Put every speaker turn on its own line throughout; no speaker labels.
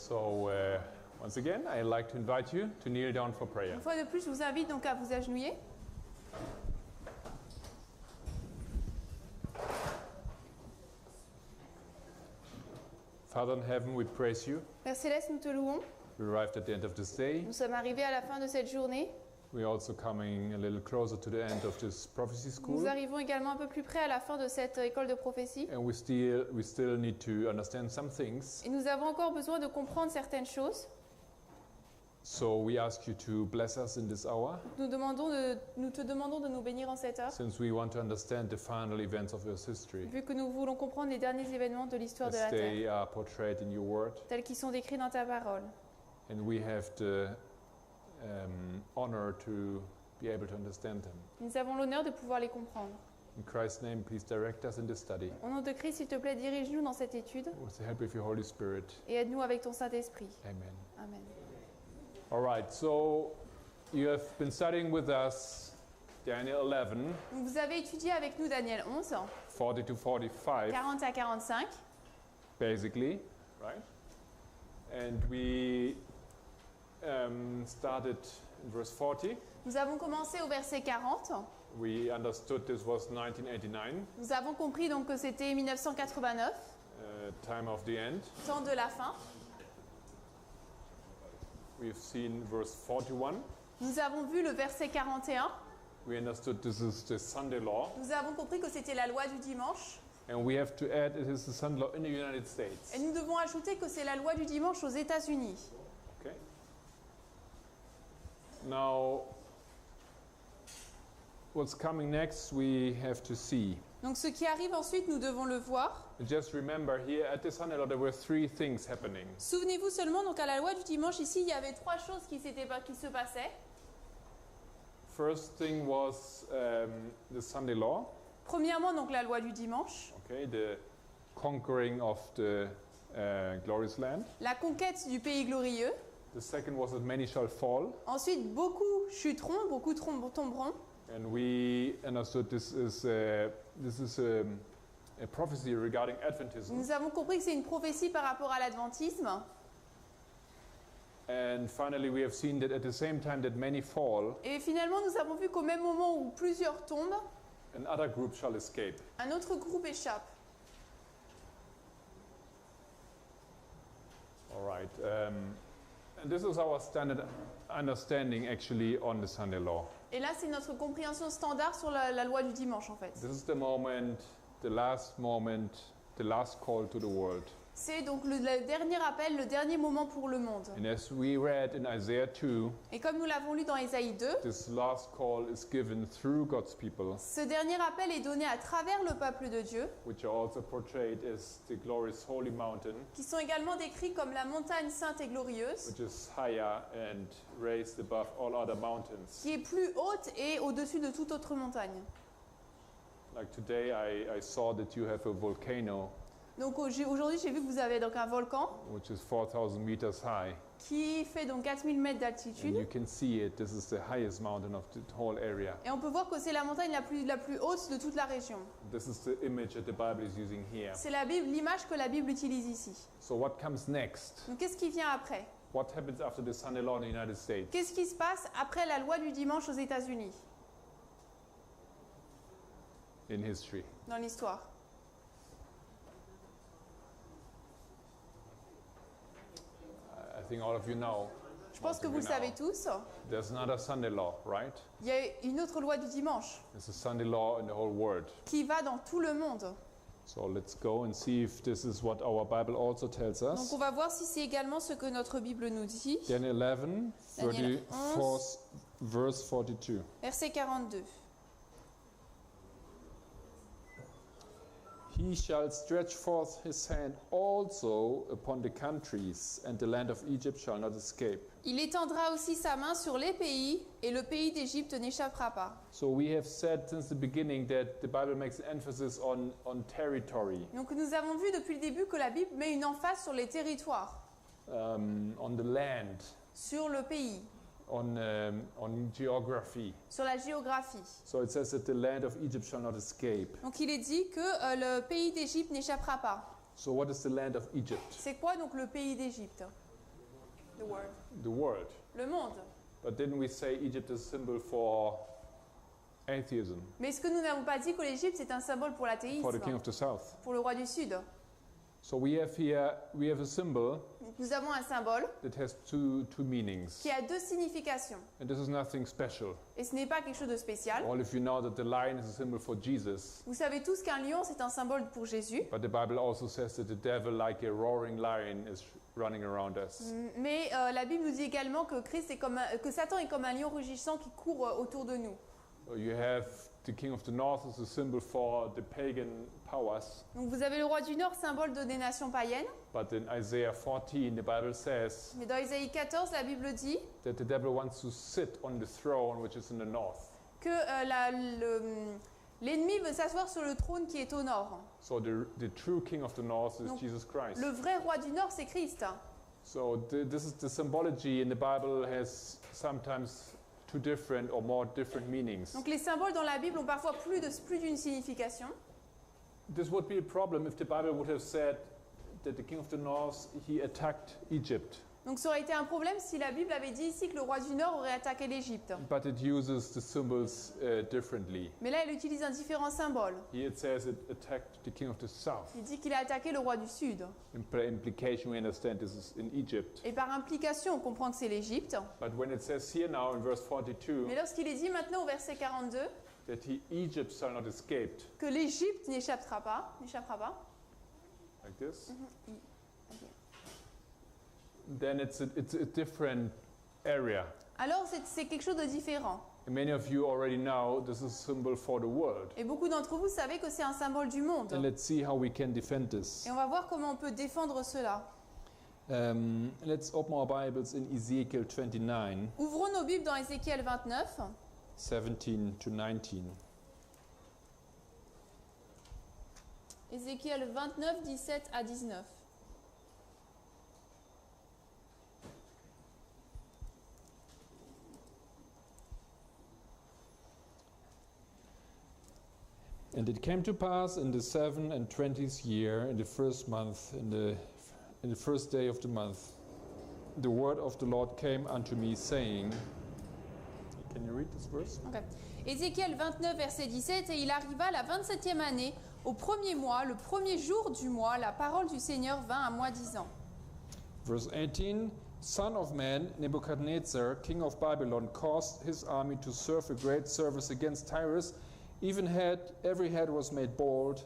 So, once again, I'd like to invite you to kneel down for prayer.
Une fois de plus, je vous invite donc à vous agenouiller.
Father in heaven, we praise you.
Père Céleste, nous te louons.
We arrived at the end of this day.
Nous sommes arrivés à la fin de cette journée.
We're also coming a little closer to the end of this prophecy school.
Nous arrivons également un peu plus près à la fin de cette école de prophétie.
And we still need to understand some things.
Et nous avons encore besoin de comprendre certaines choses.
So we ask you to bless us in this hour.
Nous te demandons de nous bénir en cette heure.
Since we want to understand the final events of Earth's history.
Vu que nous voulons comprendre les derniers événements de l'histoire de la
As they
Terre,
are portrayed in your word.
tels qu'ils sont décrits dans ta parole.
And we have the honor to be able to understand them.
Nous avons l'honneur de pouvoir les comprendre.
In Christ's name, please direct us in this study.
Au nom de Christ, s'il te plaît, dirige-nous dans cette étude
With the help of your Holy Spirit.
et aide-nous avec ton Saint-Esprit.
Amen.
Amen.
All right, so you have been studying with us Daniel 11,
Donc vous avez étudié avec nous Daniel 11,
40 to 45,
40 à 45.
basically, right? And we started in verse 40.
Nous avons commencé au verset 40.
We understood this was 1989,
Nous avons compris donc que c'était 1989,
time of the end.
temps de la fin.
We've seen verse 41.
Nous avons vu le verset 41.
We understood this is the Sunday law.
Nous avons compris que c'était la loi du dimanche.
And we have to add it is the Sunday law in the United States.
Et nous devons ajouter que c'est la loi du dimanche aux États-Unis.
Okay. Now, what's coming next we have to see.
Donc ce qui arrive ensuite, nous devons le voir.
Just remember here at the Sunday law there were three things happening.
Souvenez-vous seulement, donc à la loi du dimanche, ici, il y avait trois choses qui se passaient.
First thing was the Sunday law.
Premièrement, donc la loi du dimanche,
Okay, the conquering of the glorious land.
la conquête du pays glorieux.
The second was that many shall fall.
Ensuite, beaucoup chuteront, beaucoup tomberont.
And we understood this is a prophecy regarding Adventism.
Nous avons compris que c'est une prophétie par rapport à l'adventisme.
And finally, we have seen that at the same time that many fall,
Et finalement, nous avons vu qu'au même moment où plusieurs tombent,
another group shall escape.
un autre groupe échappe.
All right. And this is our standard understanding actually on the Sunday law.
Et là, c'est notre compréhension standard sur la loi du dimanche, en fait.
This is the last call to the world.
C'est donc le dernier appel, le dernier moment pour le monde.
And as we read in Isaiah 2,
Et comme nous l'avons lu dans Ésaïe 2,
this last call is given through God's people,
ce dernier appel est donné à travers le peuple de Dieu,
which are also portrayed as the glorious holy mountain,
qui sont également décrits comme la montagne sainte et glorieuse,
which is higher and raised above all other mountains.
qui est plus haute et au-dessus de toute autre montagne.
Like today, I saw that you have a volcano,
Donc aujourd'hui, j'ai vu que vous avez donc un volcan
which is 4,000 meters high.
qui fait donc 4000 mètres
And
d'altitude.
you can see it. This is the highest mountain of the whole area.
Et on peut voir que c'est la montagne la plus haute de toute la région.
This is the image that the Bible is using here.
C'est l'image que la Bible utilise ici.
So what comes next?
Donc qu'est-ce qui vient après?
What happens after the Sunday law in the United States?
Qu'est-ce qui se passe après la loi du dimanche aux États-Unis,
In history.
dans l'histoire?
I think all of you know.
Je pense que vous le savez tous.
There's another Sunday law, right?
Il y a une autre loi du dimanche
It's a Sunday law in the whole world.
qui va dans tout le monde.
So let's go and see if this is what our Bible also tells
Donc
us.
on va voir si c'est également ce que notre Bible nous dit.
Daniel 11,
Daniel
34, verse 42.
Verset 42.
He shall stretch forth his hand also upon the countries, and the land of Egypt shall not escape.
Il étendra aussi sa main sur les pays, et le pays d'Égypte n'échappera pas.
So we have said since the beginning that the Bible makes an emphasis on territory,
Donc nous avons vu depuis le début que la Bible met une emphase sur les territoires,
on the land,
sur le pays,
on geography.
sur la géographie.
So it says that the land of Egypt shall not escape.
Donc il est dit que le pays d'Égypte n'échappera pas.
So what is the land of Egypt?
C'est quoi donc le pays d'Égypte? The world.
the world.
Le monde.
But didn't we say Egypt is a symbol for atheism,
Mais est-ce que nous n'avons pas dit que l'Égypte c'est un symbole pour
for the king
l'athéisme,
of the south?
pour le roi du Sud?
So we have a symbol
Donc, nous avons un symbole
that has two meanings.
qui a deux significations.
And this is nothing special.
Et ce n'est pas quelque chose de spécial.
All of you know that the lion is a symbol for Jesus.
Vous savez tous qu'un lion c'est un symbole pour Jésus.
But the Bible also says that the devil, like a roaring lion, is running around us.
Mais la Bible nous dit également que que Satan est comme un lion rugissant qui court autour de nous.
So you have the king of the north is a symbol for the pagan powers.
Donc vous avez le roi du Nord, symbole des nations païennes.
But in Isaiah 14, the Bible says
Mais dans Isaïe 14, la Bible dit
that the devil wants to sit on the throne which is in the north.
que l'ennemi veut s'asseoir sur le trône qui est au nord.
So the true king of the north is
Donc,
Jesus Christ.
Le vrai roi du Nord, c'est Christ.
So this is the symbology in the Bible has sometimes two different or more different meanings.
Donc les symboles dans la Bible ont parfois plus d'une signification.
This would be a problem if the Bible would have said that the king of the north, he attacked Egypt.
Donc ça aurait été un problème si la Bible avait dit ici que le roi du Nord aurait attaqué l'Égypte.
But it uses the symbols differently.
Mais là, elle utilise un différent symbole.
Here it says it attacked the king of the south.
Il dit qu'il a attaqué le roi du Sud.
Implication, we understand this is in Egypt.
Et par implication, on comprend que c'est l'Égypte.
But when it says here now in verse 42
Mais lorsqu'il est dit maintenant au verset 42
that Egypt shall not escape,
que l'Égypte n'échappera pas,
like this, then it's a different area.
alors c'est quelque chose de différent.
And many of you already know this is a symbol for the world.
Et beaucoup d'entre vous savez que c'est un symbole du monde.
And let's see how we can defend this.
Et on va voir comment on peut défendre cela.
Let's open our Bibles in Ezekiel 29,
Ouvrons nos Bibles dans Ézéchiel 29,
17 to 19.
Ézéchiel 29, 17 à 19.
And it came to pass in the 27th year, in the first month, in the first day of the month, the word of the Lord came unto me, saying, can you read this verse?
Okay. Ézéchiel 29, verset 17, et il arriva la 27e année, au premier mois, le premier jour du mois, la parole du Seigneur vint à moi disant.
Verse 18, Son of man, Nebuchadnezzar, king of Babylon, caused his army to serve a great service against Tyrus. Even every head was made bald,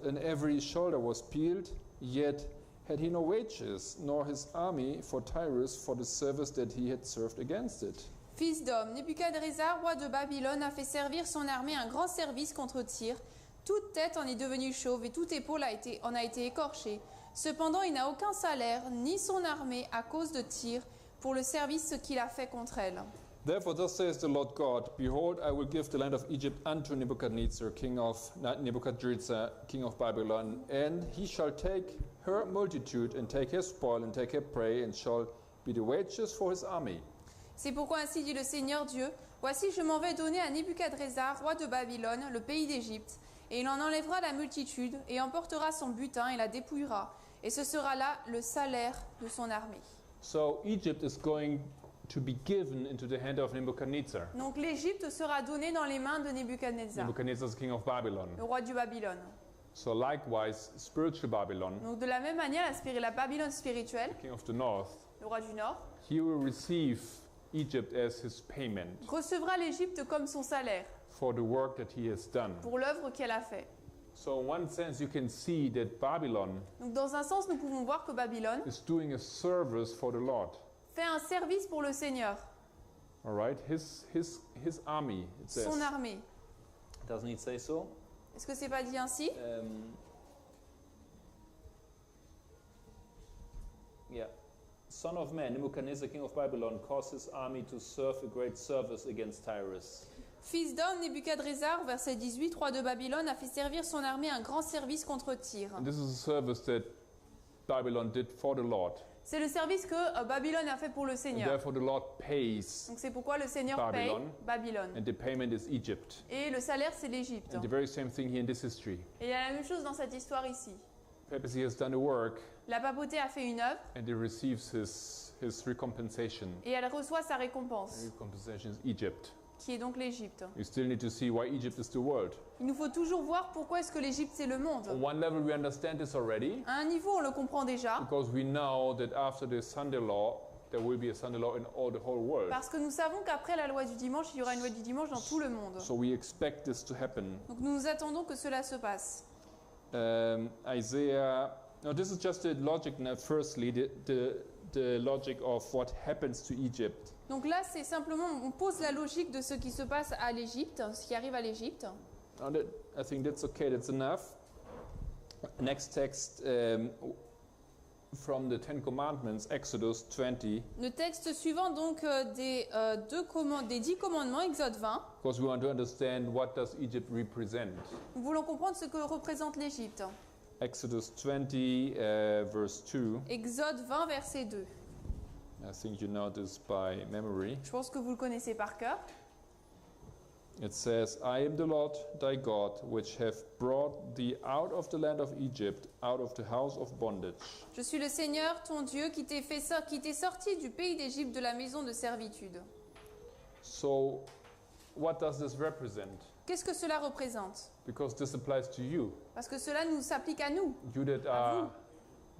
and every shoulder was peeled, yet had he no wages, nor his army for Tyrus for the service that he had served against it.
Fils d'homme, Nebuchadnezzar, roi de Babylone, a fait servir son armée un grand service contre Tyr. Toute tête en est devenue chauve et toute épaule en a été écorchée. Cependant, il n'a aucun salaire, ni son armée, à cause de Tyr, pour le service qu'il a fait contre elle.
Therefore, thus says the Lord God, Behold, I will give the land of Egypt unto Nebuchadnezzar, king of Babylon, and he shall take her multitude, and take her spoil, and take her prey, and shall be the wages for his army.
C'est pourquoi ainsi dit le Seigneur Dieu, voici je m'en vais donner à Nebuchadnezzar, roi de Babylone, le pays d'Égypte, et il en enlèvera la multitude, et emportera son butin, et la dépouillera, et ce sera là le salaire de son armée.
So Egypt is going to be given into the hand of Nebuchadnezzar.
Donc l'Égypte sera donnée dans les mains de Nebuchadnezzar,
Nebuchadnezzar is king of Babylon.
le roi du Babylone.
So likewise, spiritual Babylon,
Donc de la même manière, la Babylone spirituelle,
king of the north,
le roi du Nord,
he will receive Egypt as his payment
recevra l'Égypte comme son salaire
for the work that he has done.
pour l'œuvre qu'elle a faite.
So in one sense you can see that Babylon
Donc dans un sens, nous pouvons voir que Babylone
is doing a service for the Lord.
fait un service pour le Seigneur,
All right, his army, it says.
son armée.
Doesn't it say so?
Est-ce que c'est pas dit ainsi?
Yeah. Son of man, Nebuchadnezzar, king of Babylon, caused his army to serve a great service against Tyrus.
Fils d'homme, Nebuchadnezzar, verset 18, roi de Babylone, a fait servir son armée un grand service contre Tyr.
And this is a service that Babylon did for the Lord.
C'est le service que Babylone a fait pour le
And
Seigneur.
therefore the Lord pays,
Donc c'est pourquoi le Seigneur
Babylone.
paye Babylone.
and the payment is Egypt.
Et le salaire, c'est l'Égypte.
And the very same thing here in this history.
Et il y a la même chose dans cette histoire ici.
Perhaps he has done a work,
La papauté a fait une œuvre
and he receives his recompensation.
et elle reçoit sa récompense,
Recompensation is Egypt.
qui est donc l'Égypte.
You still need to see why Egypt is the world.
Il nous faut toujours voir pourquoi est-ce que l'Égypte c'est le monde.
On one level we understand this already
À un niveau, on le comprend déjà,
because we know that after the Sunday law there will be a Sunday law in all the whole world.
parce que nous savons qu'après la loi du dimanche, il y aura une loi du dimanche dans tout le monde.
So we expect this to happen.
Donc nous nous attendons que cela se passe.
Isaiah. Now this is just the logic. Now, firstly, the logic of what happens to Egypt.
Donc là, c'est simplement, on pose la logique de ce qui se passe à l'Égypte, ce qui arrive à l'Égypte.
I think that's okay. That's enough. Next text from the Ten Commandments, Exodus 20.
Le texte suivant donc des 10 commandements, Exode 20.
Because we want to understand what does Egypt represent.
Nous voulons comprendre ce que représente l'Égypte.
Exodus 20, verse 2.
Exode 20, verset 2.
I think you know this by memory.
Je pense que vous le connaissez par cœur.
It says, I am the Lord thy God, which have brought thee out of the land of Egypt, out of the house of bondage.
Je suis le Seigneur, ton Dieu, qui t'est sorti du pays d'Égypte, de la maison de servitude.
So, what does this represent?
Qu'est-ce que cela représente?
Because this applies to you.
Parce que cela nous s'applique à nous,
You that are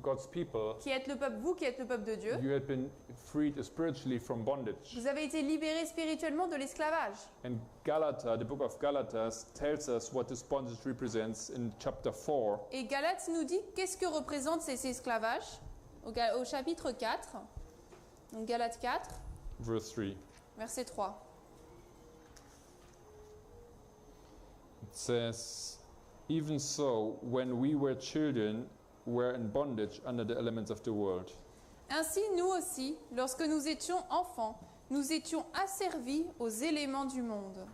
God's people,
qui êtes le peuple, vous qui êtes le peuple de Dieu.
you have been freed spiritually from bondage.
Vous avez été libérés spirituellement de l'esclavage.
And Galata, the book of Galatas, tells us what this bondage represents in chapter 4.
Et Galates nous dit qu'est-ce que représente ces esclavages au chapitre 4. Donc Galates 4,
Verse 3.
verset 3.
It says, even so, when we were children, we were in bondage under the elements of the world.
Ainsi, nous aussi, lorsque nous étions enfants, nous étions asservis aux éléments du monde.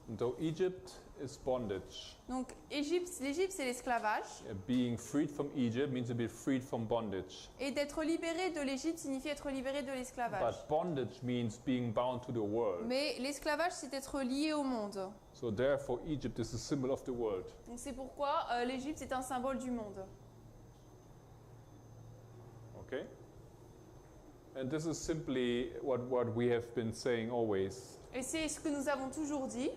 And though Egypt is bondage,
Donc l'Égypte, c'est l'esclavage.
being freed from Egypt means to be freed from bondage.
Et d'être libéré de l'Égypte signifie être libéré de l'esclavage.
But bondage means being bound to the world.
Mais l'esclavage, c'est être lié au monde.
So therefore, Egypt is a symbol of the world.
Donc c'est pourquoi l'Égypte est un symbole du monde.
Okay? And this is simply what we have been saying always.
Et c'est ce que nous avons toujours dit.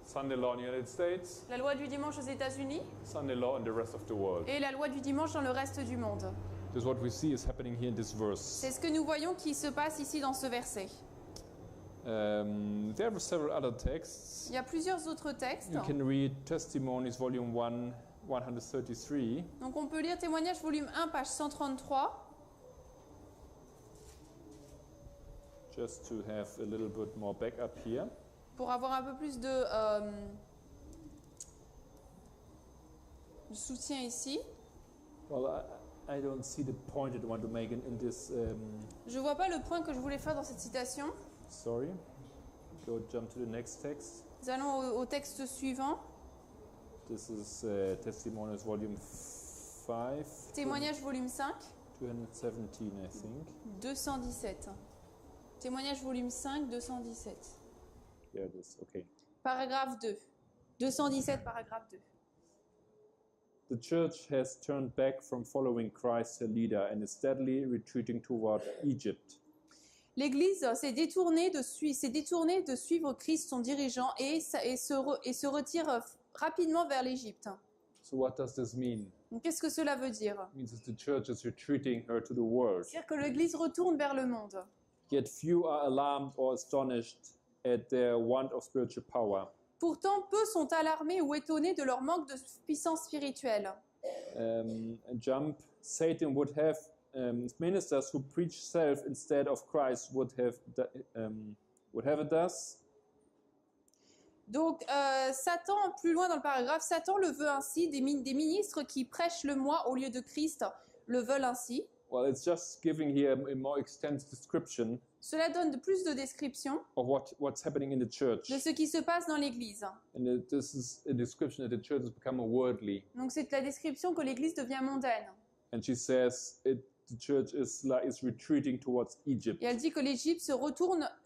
Sunday law in the United States,
La loi du dimanche aux États-Unis
Sunday law in the rest of the world.
et la loi du dimanche dans le reste du monde.
This is what we see is happening here in this verse.
C'est ce que nous voyons qui se passe ici dans ce verset.
There are several other texts.
Il y a plusieurs autres textes.
You can read Testimonies, volume 1, 133.
Donc on peut lire Témoignages volume 1, page 133.
Just to have a little bit more backup here.
Pour avoir un peu plus de soutien ici.
Well, I don't see the point that I want to make in this.
Je vois pas le point que je voulais faire dans cette citation.
Sorry. Go jump to the next text.
Nous allons au texte suivant.
This is Testimonies, volume 5.
Témoignages volume 5,
217, I think.
217. Témoignages volume 5, 217.
There it is. Okay.
Paragraphe 2. 217, paragraphe 2.
The church has turned back from following Christ, her leader, and is steadily retreating toward Egypt.
L'Église s'est détournée de suivre Christ, son dirigeant, et se retire rapidement vers l'Égypte.
So what does this mean?
Donc, qu'est-ce que cela veut dire?
It means that the church is retreating her to the world.
C'est-à-dire que l'Église retourne vers le monde.
Yet few are alarmed or astonished at their want of spiritual power.
Pourtant, peu sont alarmés ou étonnés de leur manque de puissance spirituelle.
Jump. Satan would have ministers who preach self instead of Christ would have it thus.
Donc, Satan, plus loin dans le paragraphe, Satan le veut ainsi, des ministres qui prêchent le moi au lieu de Christ le veulent ainsi.
Well, it's just giving here a more extensive description
Cela donne de plus de descriptions
of what's happening in the church.
de ce qui se passe dans l'Église.
And this is a description that the church has become worldly.
Donc, c'est la description que l'Église devient mondaine.
And she says the church is retreating towards Egypt.
Et elle dit que l'Égypte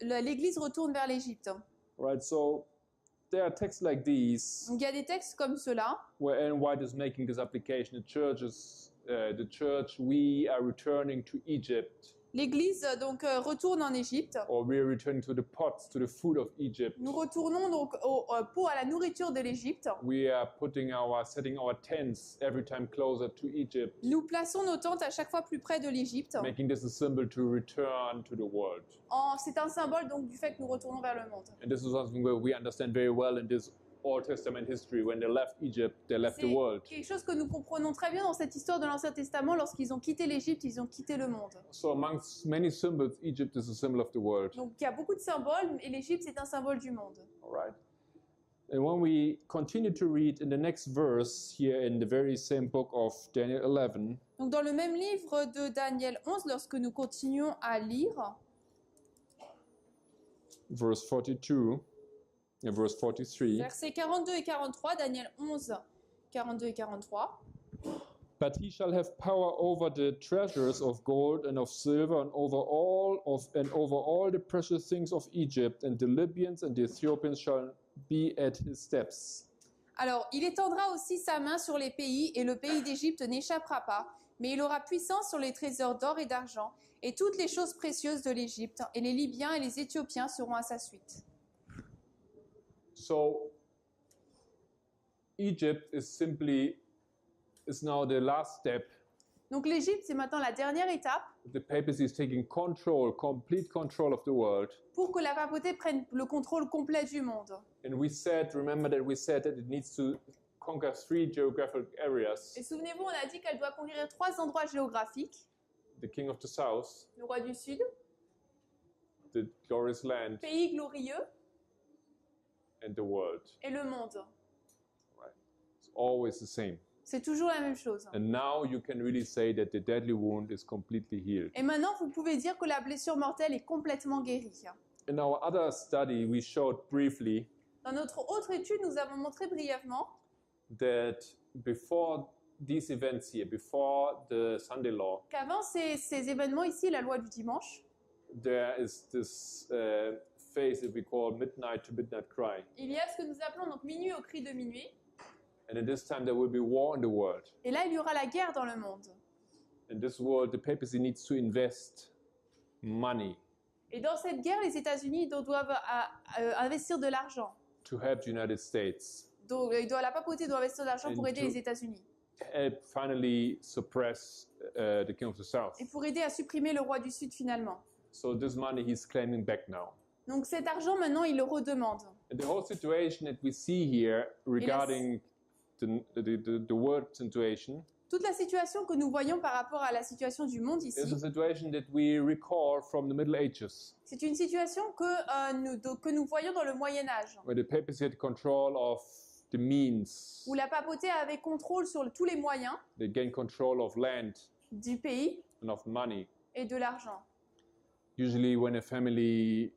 l'Église retourne vers l'Égypte.
Right, so there are texts like these
Donc, il y a des textes comme cela
where Ellen White is making this application. The church is the church, we are returning to Egypt,
L'Église donc retourne en Égypte.
or we are returning to the pots, to the food of Egypt.
Nous retournons donc au pot à la nourriture de l'Égypte.
We are setting our tents every time closer to Egypt,
Nous plaçons nos tentes à chaque fois plus près de l'Égypte.
making this a symbol to return to the world.
C'est un symbole donc du fait que nous retournons vers le monde.
And this is something where we understand very well in this Old Testament history. When they left Egypt, they left the
C'est
world.
quelque chose que nous comprenons très bien dans cette histoire de l'Ancien Testament. Lorsqu'ils ont quitté l'Égypte, ils ont quitté le monde.
So amongst many symbols, Egypt is a symbol of the world.
Donc il y a beaucoup de symboles et l'Égypte c'est un symbole du monde.
All right. And when we continue to read in the next verse here in the very same book of Daniel 11,
Donc dans le même livre de Daniel 11, lorsque nous continuons à lire,
verse 42 and verse 43,
versets 42 et 43, Daniel 11, 42 et 43.
but he shall have power over the treasures of gold and of silver and over all the precious things of Egypt, and the Libyans and the Ethiopians shall be at his steps.
Alors, il étendra aussi sa main sur les pays, et le pays d'Égypte n'échappera pas, mais il aura puissance sur les trésors d'or et d'argent, et toutes les choses précieuses de l'Égypte, et les Libyens et les Éthiopiens seront à sa suite.
So Egypt is now the last step.
Donc l'Égypte, c'est maintenant la dernière étape
The papacy is taking complete control of the world.
pour que la papauté prenne le contrôle complet du monde.
And remember that we said that it needs to conquer 3 geographic areas.
Et souvenez-vous, on a dit qu'elle doit conquérir 3 endroits géographiques.
The king of the south,
Le roi du Sud,
the glorious land,
pays glorieux,
and the world.
et le monde.
Right? It's always the same.
C'est toujours la même chose.
And now you can really say that the deadly wound is completely healed.
Et maintenant, vous pouvez dire que la blessure mortelle est complètement guérie.
In our other study, we showed briefly
Dans notre autre étude, nous avons montré brièvement
that before these events here, before the Sunday law,
qu'avant ces événements ici, la loi du dimanche,
there is this phase that we call midnight to midnight cry.
il y a ce que nous appelons donc minuit au cri de minuit.
And at this time there will be war in the world.
Et là, il y aura la guerre dans le monde.
In this world, the papacy needs to invest money
Et dans cette guerre, les États-Unis doivent investir de l'argent.
to help the United States,
Donc, la papauté doit investir de l'argent pour aider les États-Unis.
help finally suppress the king of the south.
Et pour aider à supprimer le roi du Sud finalement.
So this money he's claiming back now.
Donc cet argent, maintenant, il le redemande.
And the whole situation that we see here regarding the world situation
Toute la situation que nous voyons par rapport à la situation du monde ici,
is a situation that we recall from the Middle Ages,
c'est une situation que nous voyons dans le Moyen-Âge,
where the papacy had control of the means,
où la papauté avait contrôle sur tous les moyens
they gained control of land
du pays
and of money.
et de l'argent.
Usually when a family,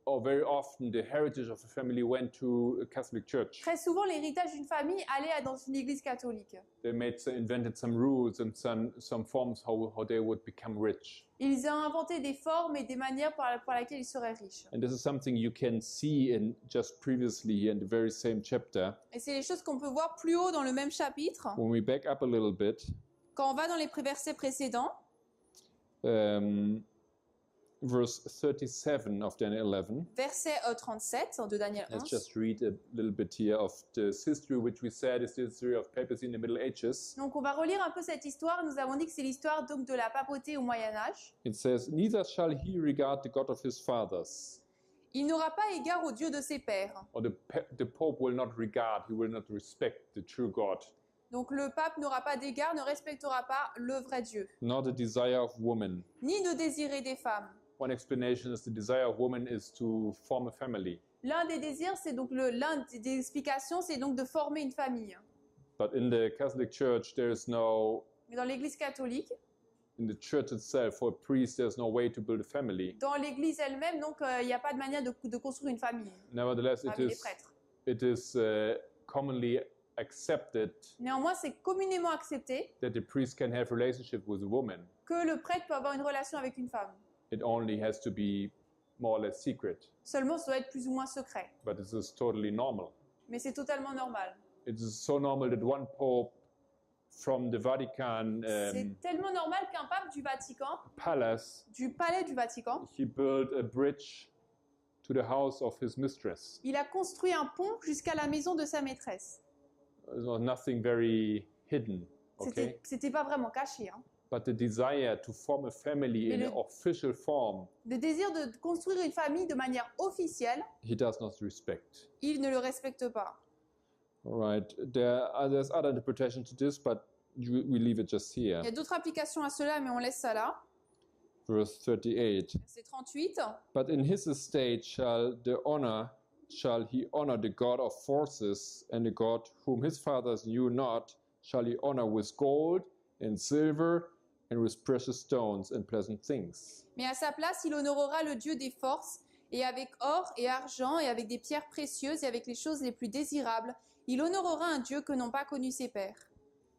or very often the heritage of a family went to a Catholic church,
Très souvent, l'héritage d'une famille allait dans une église catholique.
they invented some rules and some forms how they would become rich.
Ils ont inventé des formes et des manières par lesquelles ils seraient riches.
And this is something you can see in just previously here in the very same chapter.
Et c'est les choses qu'on peut voir plus haut dans le même chapitre.
When we back up a little bit,
Quand on va dans les versets précédents,
verse 37 of Daniel 11.
verset 37 de Daniel
Let's
11.
just read a little bit here of this history, which we said is the history of papacy in the Middle Ages.
Donc on va relire un peu cette histoire. Nous avons dit que c'est l'histoire donc de la papauté au Moyen-Âge.
It says, "Neither shall he regard the God of his fathers."
Il n'aura pas égard au Dieu de ses pères.
Or the Pope will not regard, he will not respect the true God.
Donc le pape n'aura pas d'égard, ne respectera pas le vrai Dieu,
Nor the desire of woman.
ni de désirer des femmes.
One explanation is the desire of woman is to form a family.
L'un des désirs, c'est donc l'un des explications, c'est donc de former une famille.
But in the Catholic Church, there is no,
Mais dans l'Église catholique,
in the church itself, for a priest, there's no way to build a family.
dans l'Église elle-même, donc il n'y a pas de manière de construire une famille
Nevertheless,
avec les prêtres.
it is commonly accepted
Néanmoins, c'est communément accepté
that the priest can have relationship with a woman.
que le prêtre peut avoir une relation avec une femme.
It only has to be more or less secret.
Seulement, ça doit être plus ou moins secret.
But this is totally normal.
Mais c'est totalement normal.
It is so normal that one pope from the Vatican
C'est tellement normal qu'un pape du Vatican,
palace,
du palais du Vatican,
he built a bridge to the house of his mistress.
il a construit un pont jusqu'à la maison de sa maîtresse.
It was nothing very hidden, okay?
C'était pas vraiment caché, hein.
But the desire to form a family in an official form,
Le désir de construire une famille de manière officielle,
he does not respect.
il ne le respecte pas.
All right, there's other interpretation to this, but we leave it just here.
Il y a d'autres applications à cela, mais on laisse ça là.
Verse 38.
Verset 38.
But in his estate shall he honor the God of forces, and the God whom his fathers knew not shall he honor with gold and silver and with precious stones and pleasant things.
Mais à sa place, il honorera le Dieu des forces, et avec or et argent, et avec des pierres précieuses, et avec les choses les plus désirables, il honorera un Dieu que n'ont pas connu ses pères.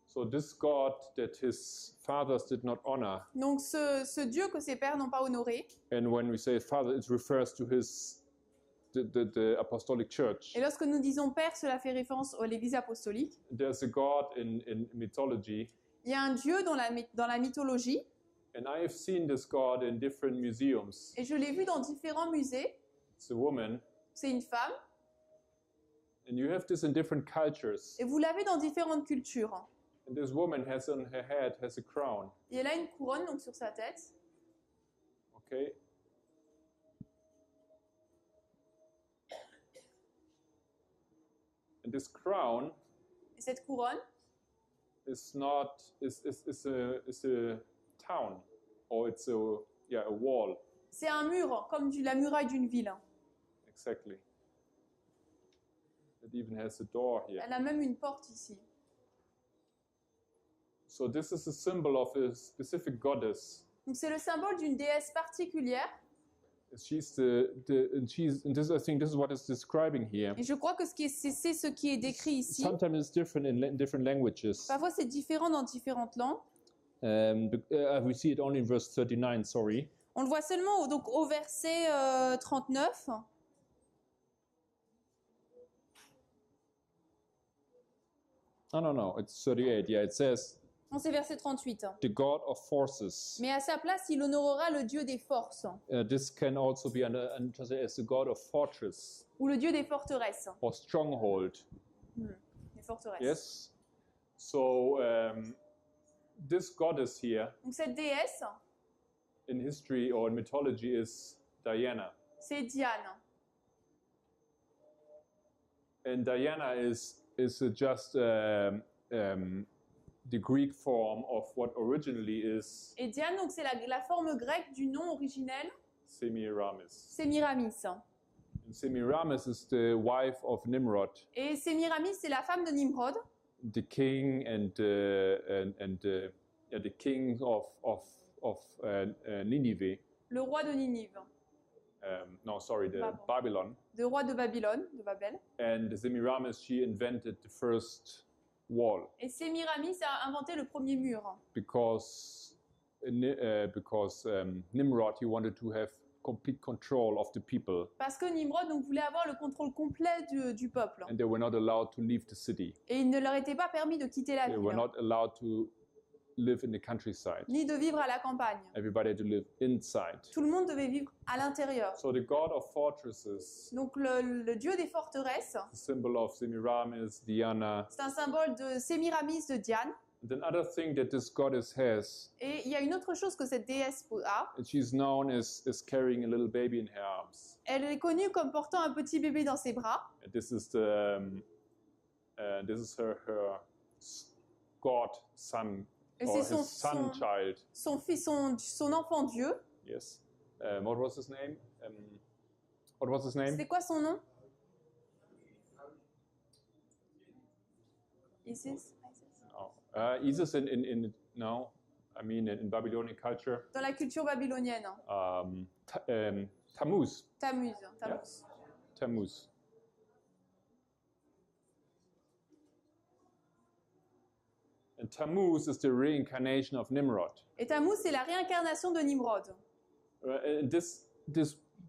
So this God that his fathers did not honor,
Donc ce Dieu que ses pères n'ont pas honoré,
and when we say father, it refers to the apostolic church.
et lorsque nous disons père, cela fait référence à l'Église apostolique.
There's a God in mythology,
Il y a un Dieu dans la mythologie,
and I have seen this God in different museums.
et je l'ai vu dans différents musées.
It's a woman,
C'est une femme,
and you have this in different cultures.
et vous l'avez dans différentes cultures.
And this woman has on her head has a crown.
Et elle a une couronne donc sur sa tête.
Okay. And this crown
Et cette couronne,
is a town, or it's a wall.
c'est un mur, comme la muraille d'une ville.
Exactly. It even has a door here.
Elle a même une porte ici.
So this is a symbol of a specific goddess.
Donc c'est le symbole d'une déesse particulière.
And I think this is what it's describing here.
Et je crois que c'est ce qui est décrit ici.
Sometimes it's different in different languages.
Parfois c'est différent dans différentes langues.
We see it only in verse 39, sorry.
On le voit seulement donc, au verset 39.
Oh, no, it's 38. Yeah, it says,
Non, c'est verset 38.
the God of forces.
Mais à sa place, il honorera le Dieu des forces,
This can also be translated as the God of fortress
ou le Dieu des forteresses.
or stronghold.
Les forteresses.
Yes. So this goddess here
Donc cette déesse,
in history or in mythology is Diana.
c'est Diane.
And Diana is just the Greek form of what originally is
Et Diane, donc c'est la forme grecque du nom originel,
Semiramis.
Sémiramis.
And Semiramis is the wife of Nimrod,
Et Sémiramis, c'est la femme de Nimrod,
the king and the king of Nineveh.
le roi de Ninive,
Babylon.
le roi de Babylone, de Babel.
And Semiramis, she invented the first wall
Et Sémiramis a inventé le premier mur.
because Nimrod, he wanted to have complete control of the people,
Parce que Nimrod donc, voulait avoir le contrôle complet du peuple.
and they were not allowed to leave the city.
Et il ne leur était pas permis de quitter la
They were
ville,
not allowed to live in the countryside.
ni de vivre à la campagne.
Everybody had to live inside.
Tout le monde devait vivre à l'intérieur.
So the god of fortresses,
Donc le dieu des forteresses,
the symbol of Semiramis, Diana.
c'est un symbole de Sémiramis, de Diane.
And another thing that this goddess has,
Et il y a une autre chose que cette déesse a.
and she's known as carrying a little baby in her arms.
Elle est connue comme portant un petit bébé dans ses bras.
And this is her god son,
Et
or
c'est
his son child.
son fils, son enfant Dieu.
Yes. What was his name?
C'est quoi son nom? Isis?
Isis in Babylonian culture.
Dans la culture babylonienne.
Tammuz.
Tammuz.
Yeah. Tammuz. And Tammuz is the reincarnation of Nimrod.
Et Tammuz, c'est la réincarnation de Nimrod.
And this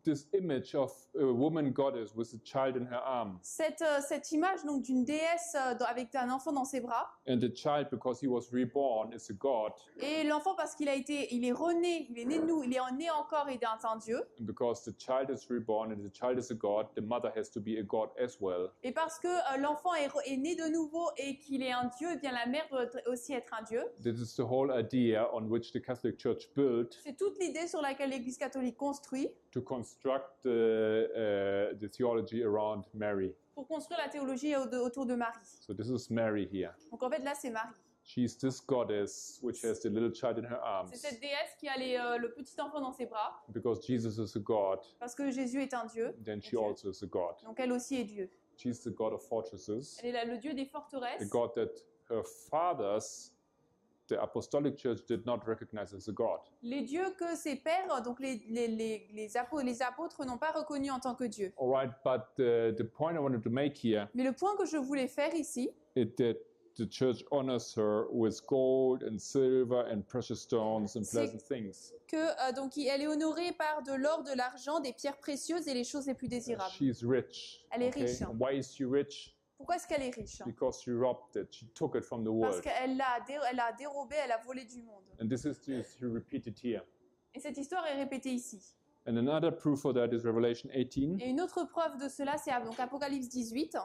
this image of a woman goddess with a child in her arm.
Cette image donc d'une déesse avec un enfant dans ses bras.
And the child, because he was reborn, is a god.
Et l'enfant, parce qu'il est rené, il est né de nous, il est né encore et est un Dieu.
And because the child is reborn and the child is a god, the mother has to be a god as well.
Et parce que l'enfant est né de nouveau et qu'il est un Dieu, eh bien la mère doit aussi être un Dieu.
This is the whole idea on which the Catholic Church built.
C'est toute l'idée sur laquelle l'Église catholique construit.
To construct the theology around Mary.
Pour construire la théologie autour de Marie.
So this is Mary here.
Donc en fait là c'est Marie.
She's this goddess which has the little child in her arms.
C'est cette déesse qui a le petit enfant dans ses bras.
Because Jesus is a god.
Parce que Jésus est un Dieu.
Then she also is a god.
Donc elle aussi est Dieu.
She's the god of fortresses.
Elle est le Dieu des forteresses.
A god that her fathers, the apostolic church, did not recognize as a god.
Les dieux que ses pères, donc les apôtres n'ont pas reconnus en tant que Dieu.
All right, but the point I wanted to make here
Mais le point que je voulais faire ici,
is that the church honors her with gold and silver and precious stones and pleasant things.
Que donc elle est honorée par de l'or, de l'argent, des pierres précieuses et les choses les plus désirables.
She's rich.
Elle est riche.
And why is she rich?
Pourquoi est-ce qu'elle est riche?
Because she robbed it. She took it from the
Parce
world.
qu'elle a dérobé, elle a volé du monde.
And this is repeated here.
Et cette histoire est répétée ici.
And another proof for that is Revelation 18.
Et une autre preuve de cela, c'est donc Apocalypse 18.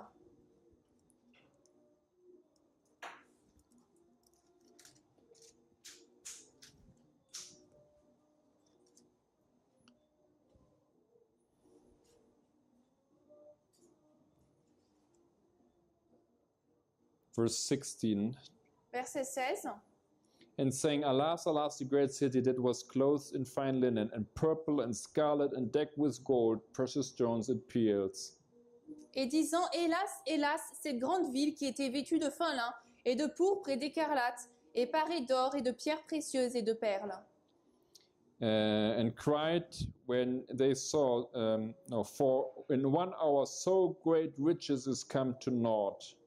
Verse 16.
Verset 16.
And saying, Alas, alas, the great city that was clothed in fine linen, and purple and scarlet, and decked with gold, precious stones and pearls.
Et disant, Hélas, hélas, cette grande ville qui était vêtue de fin lin, et de pourpre et d'écarlate, et parée d'or et de pierres précieuses et de perles.
And cried when they saw, for in 1 hour so great riches is come to naught.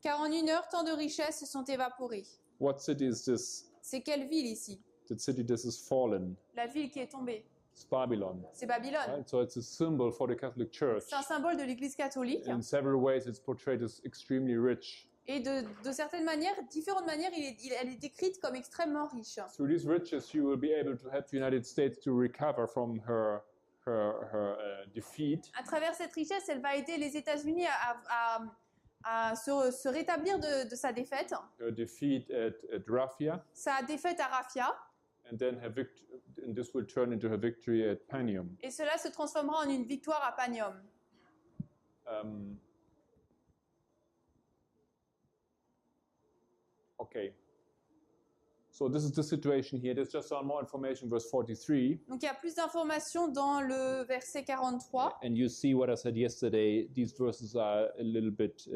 Car en 1 heure, tant de richesses se sont évaporées.
What city is this?
C'est quelle ville ici?
The city that is fallen.
La ville qui est tombée.
It's Babylon.
C'est Babylone.
Right? So it's a symbol for the Catholic Church.
C'est un symbole de l'Église catholique.
In several ways, it's portrayed as extremely rich.
Et de certaines manières, différentes manières, elle est décrite comme extrêmement riche.
Through these riches, she will be able to help the United States to recover from her defeat.
À travers cette richesse, elle va aider les États-Unis à se rétablir de sa défaite.
Her defeat at Raphia.
Sa défaite à Raphia.
And then and this will turn into her victory at Panium.
Et cela se transformera en une victoire à Panium.
Okay. So this is the situation here. There's just some more information, verse 43.
Donc il y a plus d'informations dans le verset 43.
And you see what I said yesterday. These verses are a little bit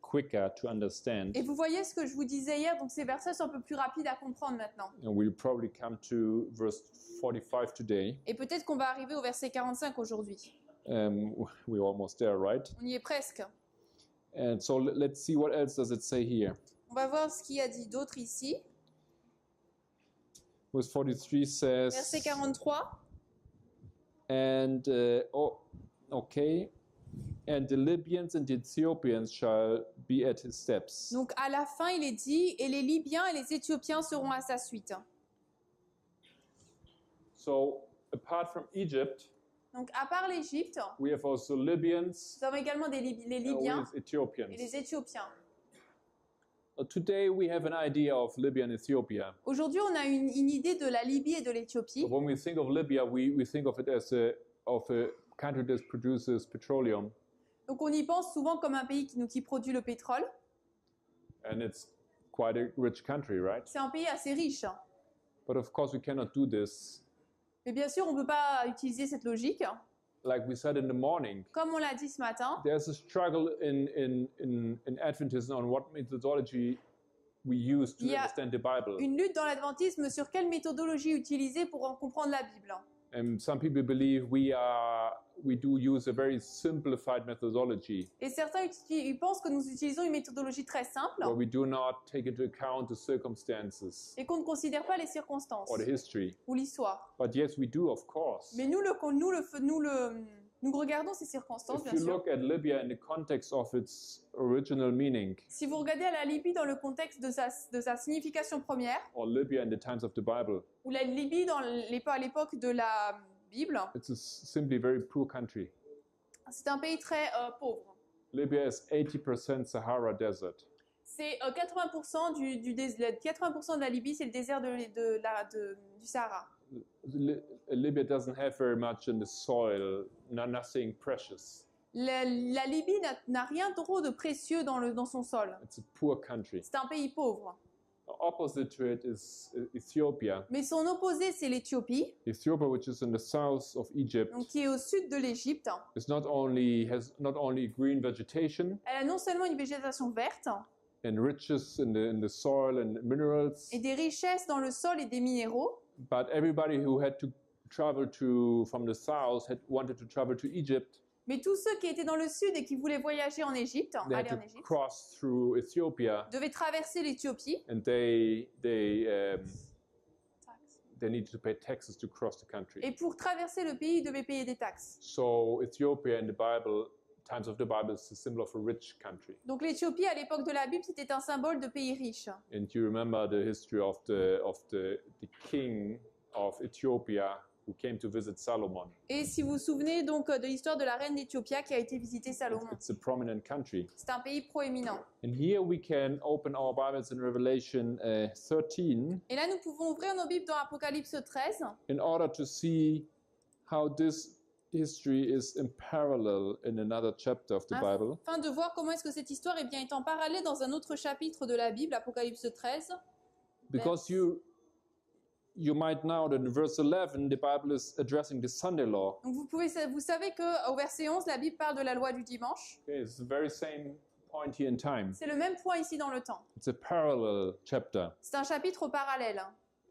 quicker to understand.
Et vous voyez ce que je vous disais hier, donc ces versets sont un peu plus rapides à comprendre maintenant.
And we'll probably come to verse 45 today.
Et peut-être qu'on va arriver au verset 45 aujourd'hui.
We're almost there, right?
On y est presque.
And so let's see what else does it say here.
On va voir ce qu'il y a dit d'autre ici.
Verse 43 says.
Verset 43.
And and the Libyans and the Ethiopians shall be at his steps.
Donc à la fin, il est dit, et les Libyens et les Éthiopiens seront à sa suite.
So apart from Egypt,
donc à part l'Égypte,
we have also Libyans.
Nous avons également les Libyens
Ethiopians.
Et les Éthiopiens.
Today we have an idea of Libya and Ethiopia.
Aujourd'hui, on a une idée de la Libye et de l'Éthiopie.
When we think of Libya, we think of it as a country that produces petroleum.
Donc on y pense souvent comme un pays qui produit le pétrole.
And it's quite a rich country, right?
C'est un pays assez riche.
But of course we cannot do this.
Mais bien sûr, on ne peut pas utiliser cette logique.
Like we said in the morning,
comme on l'a dit ce matin,
there's a struggle in Adventism on what methodology we use to understand the Bible.
Une lutte dans l'adventisme sur quelle méthodologie utiliser pour en comprendre la Bible.
And some people believe we do use a very simplified methodology
Et certains ils pensent que nous utilisons une méthodologie très simple
where we do not take into account the circumstances
et qu'on ne considère pas les circonstances
or the history.
ou l'histoire.
But yes, we do, of course.
Mais nous regardons ces circonstances,
If
bien
you
sûr.
look at Libya in the context of its original meaning,
Si vous regardez à la Libye dans le contexte de sa signification première,
or Libya in the times of the Bible,
ou la Libye à l'époque de la Bible,
it's a simply very poor country.
c'est un pays très pauvre.
Libya is 80% Sahara desert.
C'est 80% 80% de la Libye, c'est le désert du Sahara.
Libya doesn't have very much in the soil, nothing precious.
La Libye n'a rien trop de précieux dans son sol.
It's a poor country.
C'est un pays pauvre.
Opposite to it is Ethiopia.
Mais son opposé, c'est l'Éthiopie,
Ethiopia, which is in the south of Egypt,
donc qui est au sud de l'Égypte.
has not only green vegetation
Elle a non seulement une végétation verte
and riches in the soil and minerals,
et des richesses dans le sol et des minéraux,
but everybody who had to travel from the south wanted to travel to Egypt.
mais tous ceux qui étaient dans le sud et qui voulaient voyager en Égypte,
They
aller
had
en
to
Égypte,
cross through Ethiopia,
devaient traverser l'Éthiopie.
and they needed to pay taxes to cross the country.
Et pour traverser le pays, ils devaient payer des taxes.
So Ethiopia in the Bible, times of the Bible, is a symbol of a rich country.
Donc l'Éthiopie, à l'époque de la Bible, c'était un symbole de pays riche.
And you remember the history of the king of Ethiopia who came to visit Solomon.
Et si vous vous souvenez donc de l'histoire de la reine d'Éthiopie qui a été visiter Salomon,
It's a prominent country.
c'est un pays proéminent.
And here we can open our Bibles in Revelation 13
Et là, nous pouvons ouvrir nos Bibles dans Apocalypse 13
in order to see how this history is in parallel in another chapter of the Bible.
afin de voir comment est-ce que cette histoire est en parallèle dans un autre chapitre de la Bible, Apocalypse 13.
Because you might know that in verse 11 the Bible is addressing the Sunday law.
Donc vous savez qu'au verset 11, la Bible parle de la loi du dimanche.
Okay, it's the very same point here in time.
C'est le même point ici dans le temps.
It's a parallel chapter.
C'est un chapitre parallèle.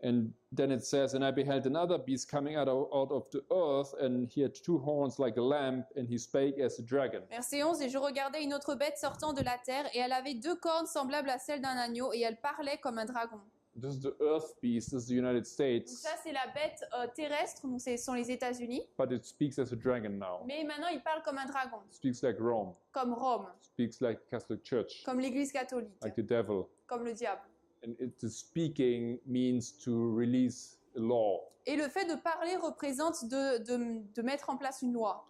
And then it says, and I beheld another beast coming out of the earth, and he had two horns like a lamb, and he spake as a dragon.
Verset 11, et je regardais une autre bête sortant de la terre, et elle avait deux cornes semblables à celles d'un agneau, et elle parlait comme un dragon.
This is the earth beast, this is the United
Donc
States,
ça, c'est la bête terrestre, donc ce sont les États-Unis.
but it speaks as a dragon now.
Mais maintenant, il parle comme un dragon,
It speaks like Rome,
comme Rome,
speaks like Catholic Church,
comme l'Église catholique,
like the devil.
comme le diable.
And the speaking means to release a law.
Et le fait de parler représente de mettre en place une loi.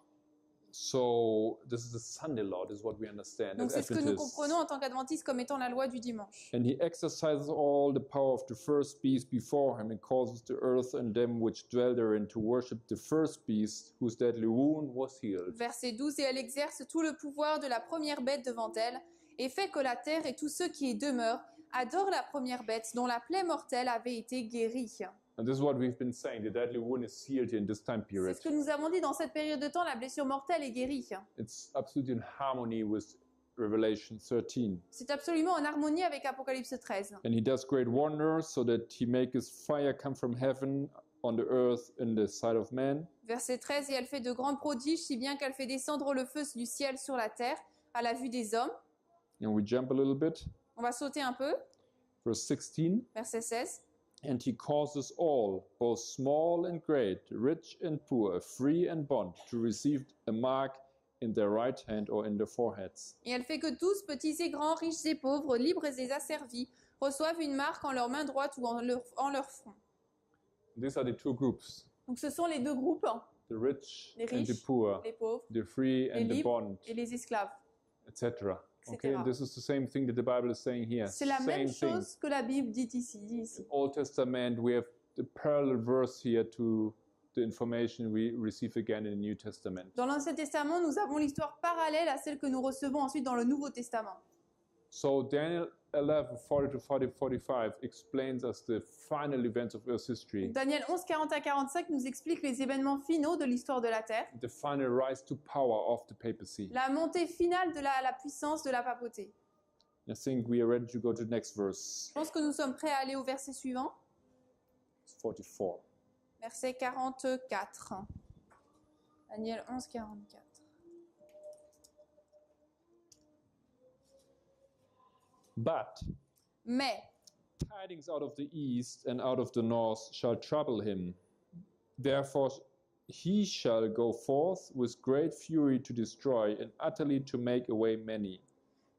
So this is the Sunday law, this is what we understand
Donc
as
c'est ce que nous
Adventists.
comprenons en tant qu'adventistes comme étant la loi du dimanche.
And he exercises all the power of the first beast before him, and causes the earth and them which dwell therein to worship the first beast, whose deadly wound was healed.
Verset 12, et elle exerce tout le pouvoir de la première bête devant elle, et fait que la terre et tous ceux qui y demeurent adorent la première bête dont la plaie mortelle avait été guérie.
And this is what we've been saying, the deadly wound is healed in this time
C'est
period.
ce que nous avons dit dans cette période de temps, la blessure mortelle est guérie.
It's absolutely in harmony with Revelation 13.
C'est absolument en harmonie avec Apocalypse 13.
And he does great wonders, so that he maketh fire come from heaven on the earth in the sight of man.
Verset 13, et elle fait de grands prodiges, si bien qu'elle fait descendre le feu du ciel sur la terre, à la vue des hommes.
And we jump a little bit.
On va sauter un peu.
Verse 16.
Verset 16.
And he causes all, both small and great, rich and poor, free and bond, to receive a mark in their right hand or in their foreheads.
Et elle fait que tous, petits et grands, riches et pauvres, libres et asservis, reçoivent une marque en leur main droite ou en leur front.
These are the two groups,
Donc ce sont les deux groupes,
the rich
les
and the
riches,
poor,
les pauvres,
the free
les
and the
libres
bond,
et les esclaves.
etc. Okay,
etc.
and this is the same thing that the Bible is saying here.
C'est la
Same
même
thing.
chose que la Bible dit ici.
Old Testament, we have the parallel verse here to the information we receive again in the New Testament.
Dans l'Ancien Testament, nous avons l'histoire parallèle à celle que nous recevons ensuite dans le Nouveau Testament.
So Daniel 11, 40 to 45 explains us the final events of Earth's history,
Daniel 11, 40 à 45 nous explique les événements finaux de l'histoire de la Terre,
the final rise to power of the papacy.
la montée finale de la puissance de la papauté.
I think we are ready to go to the next verse,
Je pense que nous sommes prêts à aller au verset suivant,
44.
Verset 44. Daniel 11, 44.
But
Mais
tidings out of the east and out of the north shall trouble him. Therefore he shall go forth with great fury to destroy and utterly to make away many.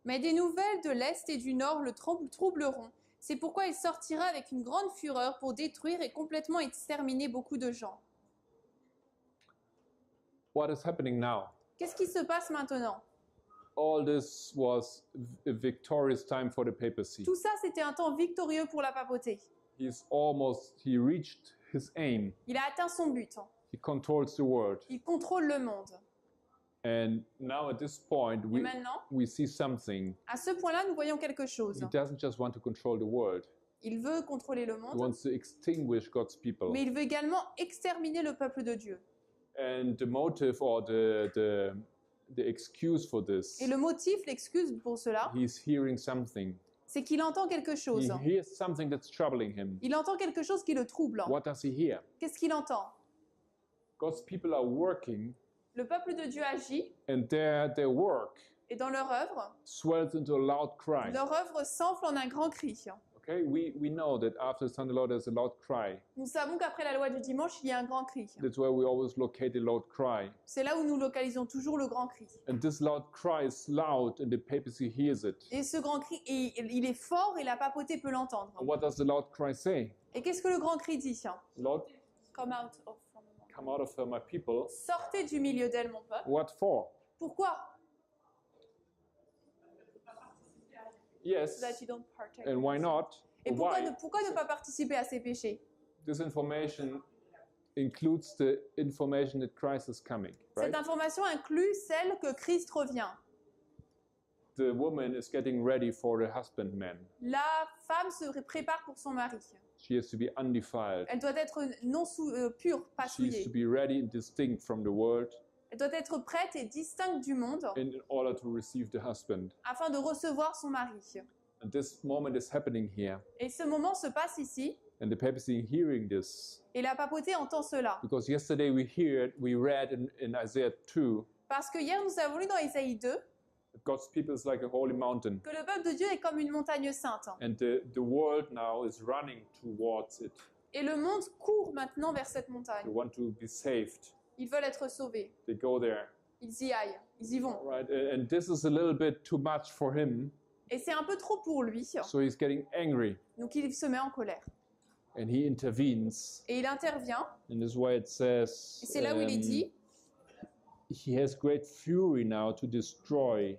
Mais des nouvelles de l'Est et du Nord le troubleront. C'est pourquoi il sortira avec une grande fureur pour détruire et complètement exterminer beaucoup de gens.
What is happening now?
Qu'est-ce qui se passe maintenant?
All this was a victorious time for the papacy.
Tout ça, c'était un temps victorieux pour la papauté.
He reached his aim.
Il a atteint son but.
He controls the world.
Il contrôle le monde.
And now at this point,
Et maintenant,
we see something.
à ce point-là, nous voyons quelque chose.
He doesn't just want to control the world.
Il veut contrôler le
He
monde,
wants to extinguish God's people.
mais il veut également exterminer le peuple de Dieu.
And the motive or the excuse for this,
Et le motif, l'excuse pour cela,
he's hearing something.
c'est qu'il entend quelque chose.
He hears something that's troubling him.
Il entend quelque chose qui le trouble.
What does he hear?
Qu'est-ce qu'il entend?
God's people are working,
Le peuple de Dieu agit,
and their work
et dans leur œuvre,
swells into a loud cry.
leur œuvre s'enfle en un grand cri.
Okay, we know that after Sunday law there's a loud cry.
Nous savons qu'après la loi du dimanche, il y a un grand cri.
That's where we always locate the loud cry.
C'est là où nous localisons toujours le grand cri.
And this loud cry is loud, and the papacy hears it.
Et ce grand cri, il est fort et la papauté peut l'entendre.
And what does the loud cry say?
Et qu'est-ce que le grand cri dit?
Lord,
Come out of
come out of her, my people.
Sortez du milieu d'elle, mon peuple.
What for?
Pourquoi?
Yes.
So that you don't partake.
And why not?
Et
Why?
pourquoi ne pas participer à ces péchés?
This information includes the information that Christ is coming, right?
Cette information inclut celle que Christ revient.
The woman is getting ready for the husbandman.
La femme se prépare pour son mari.
She has to be undefiled.
Elle doit être non pure, pas
She has to
souillée.
be ready and distinct from the world
Elle doit être prête et distincte du monde
in order to receive the husband.
afin de recevoir son mari.
And this moment is happening here.
Et ce moment se passe ici,
And the papacy hearing this.
et la papauté entend cela.
Because yesterday we read in Isaiah 2
Parce que hier, nous avons lu dans Ésaïe 2
that God's people is like a holy mountain.
que le peuple de Dieu est comme une montagne sainte.
And the world now is running towards it.
Et le monde court maintenant vers cette
They
montagne.
want to be saved.
Ils veulent être sauvés.
They go there.
Ils y aillent. Ils y vont.
Right? And this is a little bit too much for him.
Et c'est un peu trop pour lui.
So he's getting angry.
Donc il se met en colère.
And he intervenes.
Et il intervient.
And this is why it says
Et c'est là où il est dit,
he has great fury now to destroy.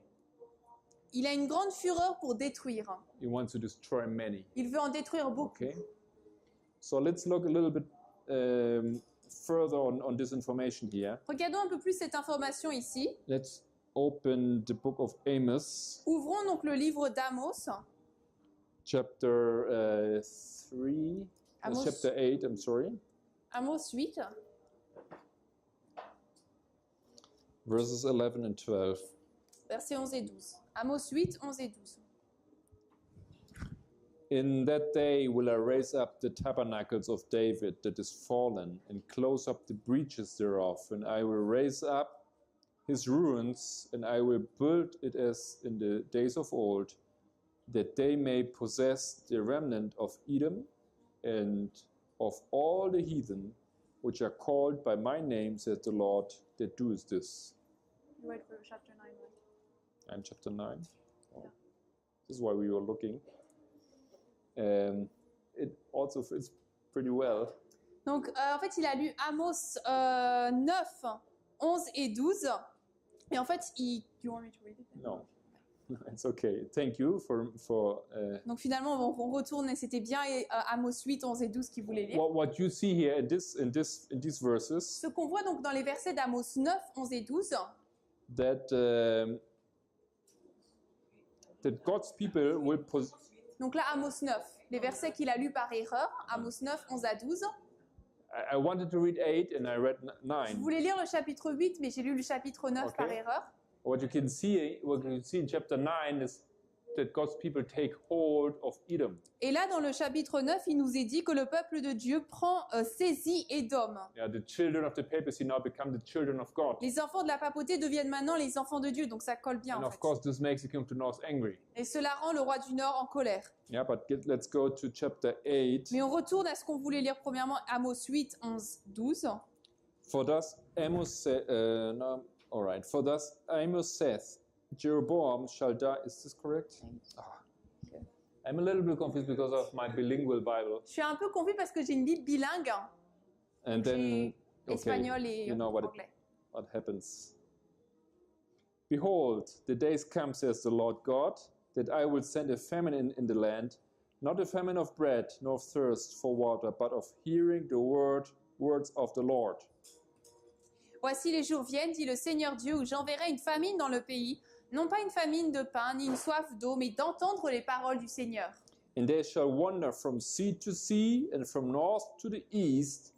il a une grande fureur pour détruire.
He wants to destroy many.
Il veut en détruire beaucoup.
Okay. So let's look a little bit further on this information here.
Regardons un peu plus cette information ici.
Let's open the book of Amos,
Ouvrons donc le livre d'Amos.
chapter 3,
Amos.
chapter 8, I'm sorry,
Amos 8,
verses 11 and 12.
versets 11 et 12. Amos 8, 11 et 12.
In that day will I raise up the tabernacles of David that is fallen, and close up the breaches thereof, and I will raise up his ruins, and I will build it as in the days of old, that they may possess the remnant of Edom and of all the heathen which are called by my name, says the Lord, that doeth this.
You wait for chapter 9, right?
And chapter 9. Oh.
Yeah.
This is why we were looking. It also fits pretty well.
Donc, en fait, il a lu Amos 9, 11 et 12. Et en fait, il... You want me to read it?
No, it's okay. Thank you for
Donc, finalement, on retourne et c'était bien Amos 8, 11 et 12 qu'il voulait lire.
what you see here in these verses,
Ce qu'on voit donc dans les versets d'Amos 9, 11 et 12,
that God's people will
donc là, Amos 9, les versets qu'il a lus par erreur, Amos 9, 11 à 12.
I wanted to read 8 and I read
Je
9.
voulais lire le chapitre 8, mais j'ai lu le chapitre 9 par
Okay.
erreur.
What you can see in chapter 9 is that God's people take hold of Edom.
Et là, dans le chapitre 9, il nous est dit que le peuple de Dieu prend saisie Édom.
Yeah, the children of the papacy now become the children of God.
Les enfants de la papauté deviennent maintenant les enfants de Dieu, donc ça colle bien
And
en
of
fait.
course, this makes the king of the north angry.
Et cela rend le roi du Nord en colère.
Yeah, but let's go to chapter 8.
Mais on retourne à ce qu'on voulait lire premièrement, Amos 8, 11, 12.
For thus Amos saith, Jeroboam shall die. Is this correct?
Okay.
I'm a little bit confused because of my bilingual Bible.
Je suis un peu confus parce que j'ai une Bible bilingue,
And then,
j'ai espagnol et
you know
anglais.
what happens. Behold, the days come, says the Lord God, that I will send a famine in the land, not a famine of bread, nor of thirst for water, but of hearing the words of the Lord.
Voici les jours viennent, dit le Seigneur Dieu, où j'enverrai une famine dans le pays, non pas une famine de pain, ni une soif d'eau, mais d'entendre les paroles du Seigneur.
And they shall wander from sea to sea, and from north to the east.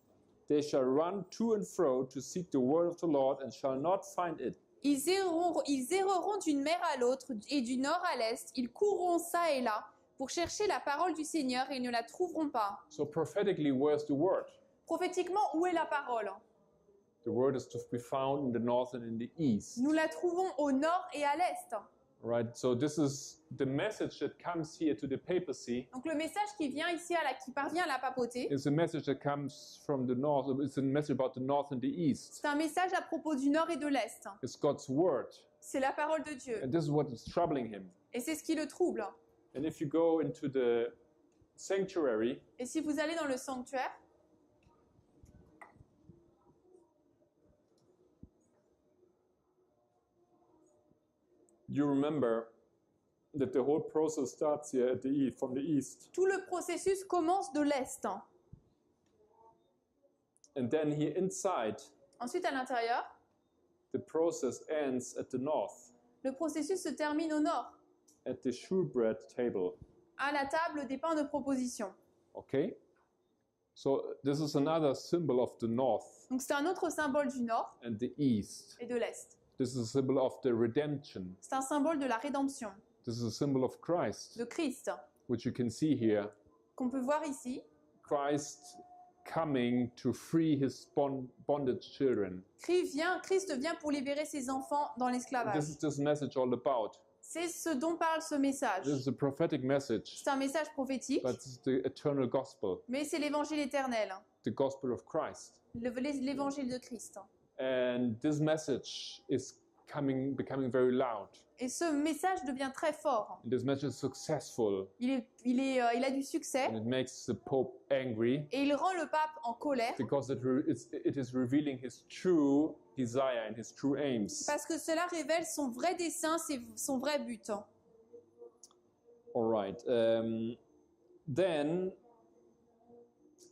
They shall run to and fro to seek the word of the Lord, and shall not find it.
Ils erreront d'une mer à l'autre et du nord à l'est. Ils courront ça et là pour chercher la parole du Seigneur et ils ne la trouveront pas.
So prophetically, where's the word?
Prophétiquement, où est la parole?
The word is to be found in the north and in the east.
Nous la trouvons au nord et à l'est.
Right, so this is the message that comes here to the papacy.
Donc le message qui vient ici, qui parvient à la papauté,
It's a message that comes from the north. It's a message about the north and the east.
c'est un message à propos du nord et de l'est.
It's God's word.
C'est la parole de Dieu.
And this is what is troubling him.
Et c'est ce qui le trouble.
And if you go into the sanctuary,
Et si vous allez dans le sanctuaire,
you remember that the whole process starts here at the east, from the east.
tout le processus commence de l'est.
And then here inside,
Ensuite, à l'intérieur,
the process ends at the north,
le processus se termine au nord,
at the shewbread table.
à la table des pains de proposition.
Okay? So this is another symbol of the north
Donc c'est un autre symbole du nord
and the east.
et de l'est.
This is a symbol of the redemption.
C'est un symbole de la rédemption,
This is a symbol of Christ,
de Christ,
which you can see here.
qu'on peut voir ici.
Christ coming to free his bondage children.
Christ vient pour libérer ses enfants dans
This
l'esclavage.
is this message all about.
C'est ce dont parle ce message.
This is a prophetic message,
C'est un message prophétique,
but it's the eternal gospel,
mais c'est l'évangile éternel,
the gospel of Christ.
l'évangile de Christ.
And this message is becoming very loud.
Et ce message devient très fort.
And this message is successful,
Il a du succès
and it makes the Pope angry
et il rend le pape en colère
because it is revealing his true desire and his true aims.
parce que cela révèle son vrai dessein, son vrai but.
All right. Then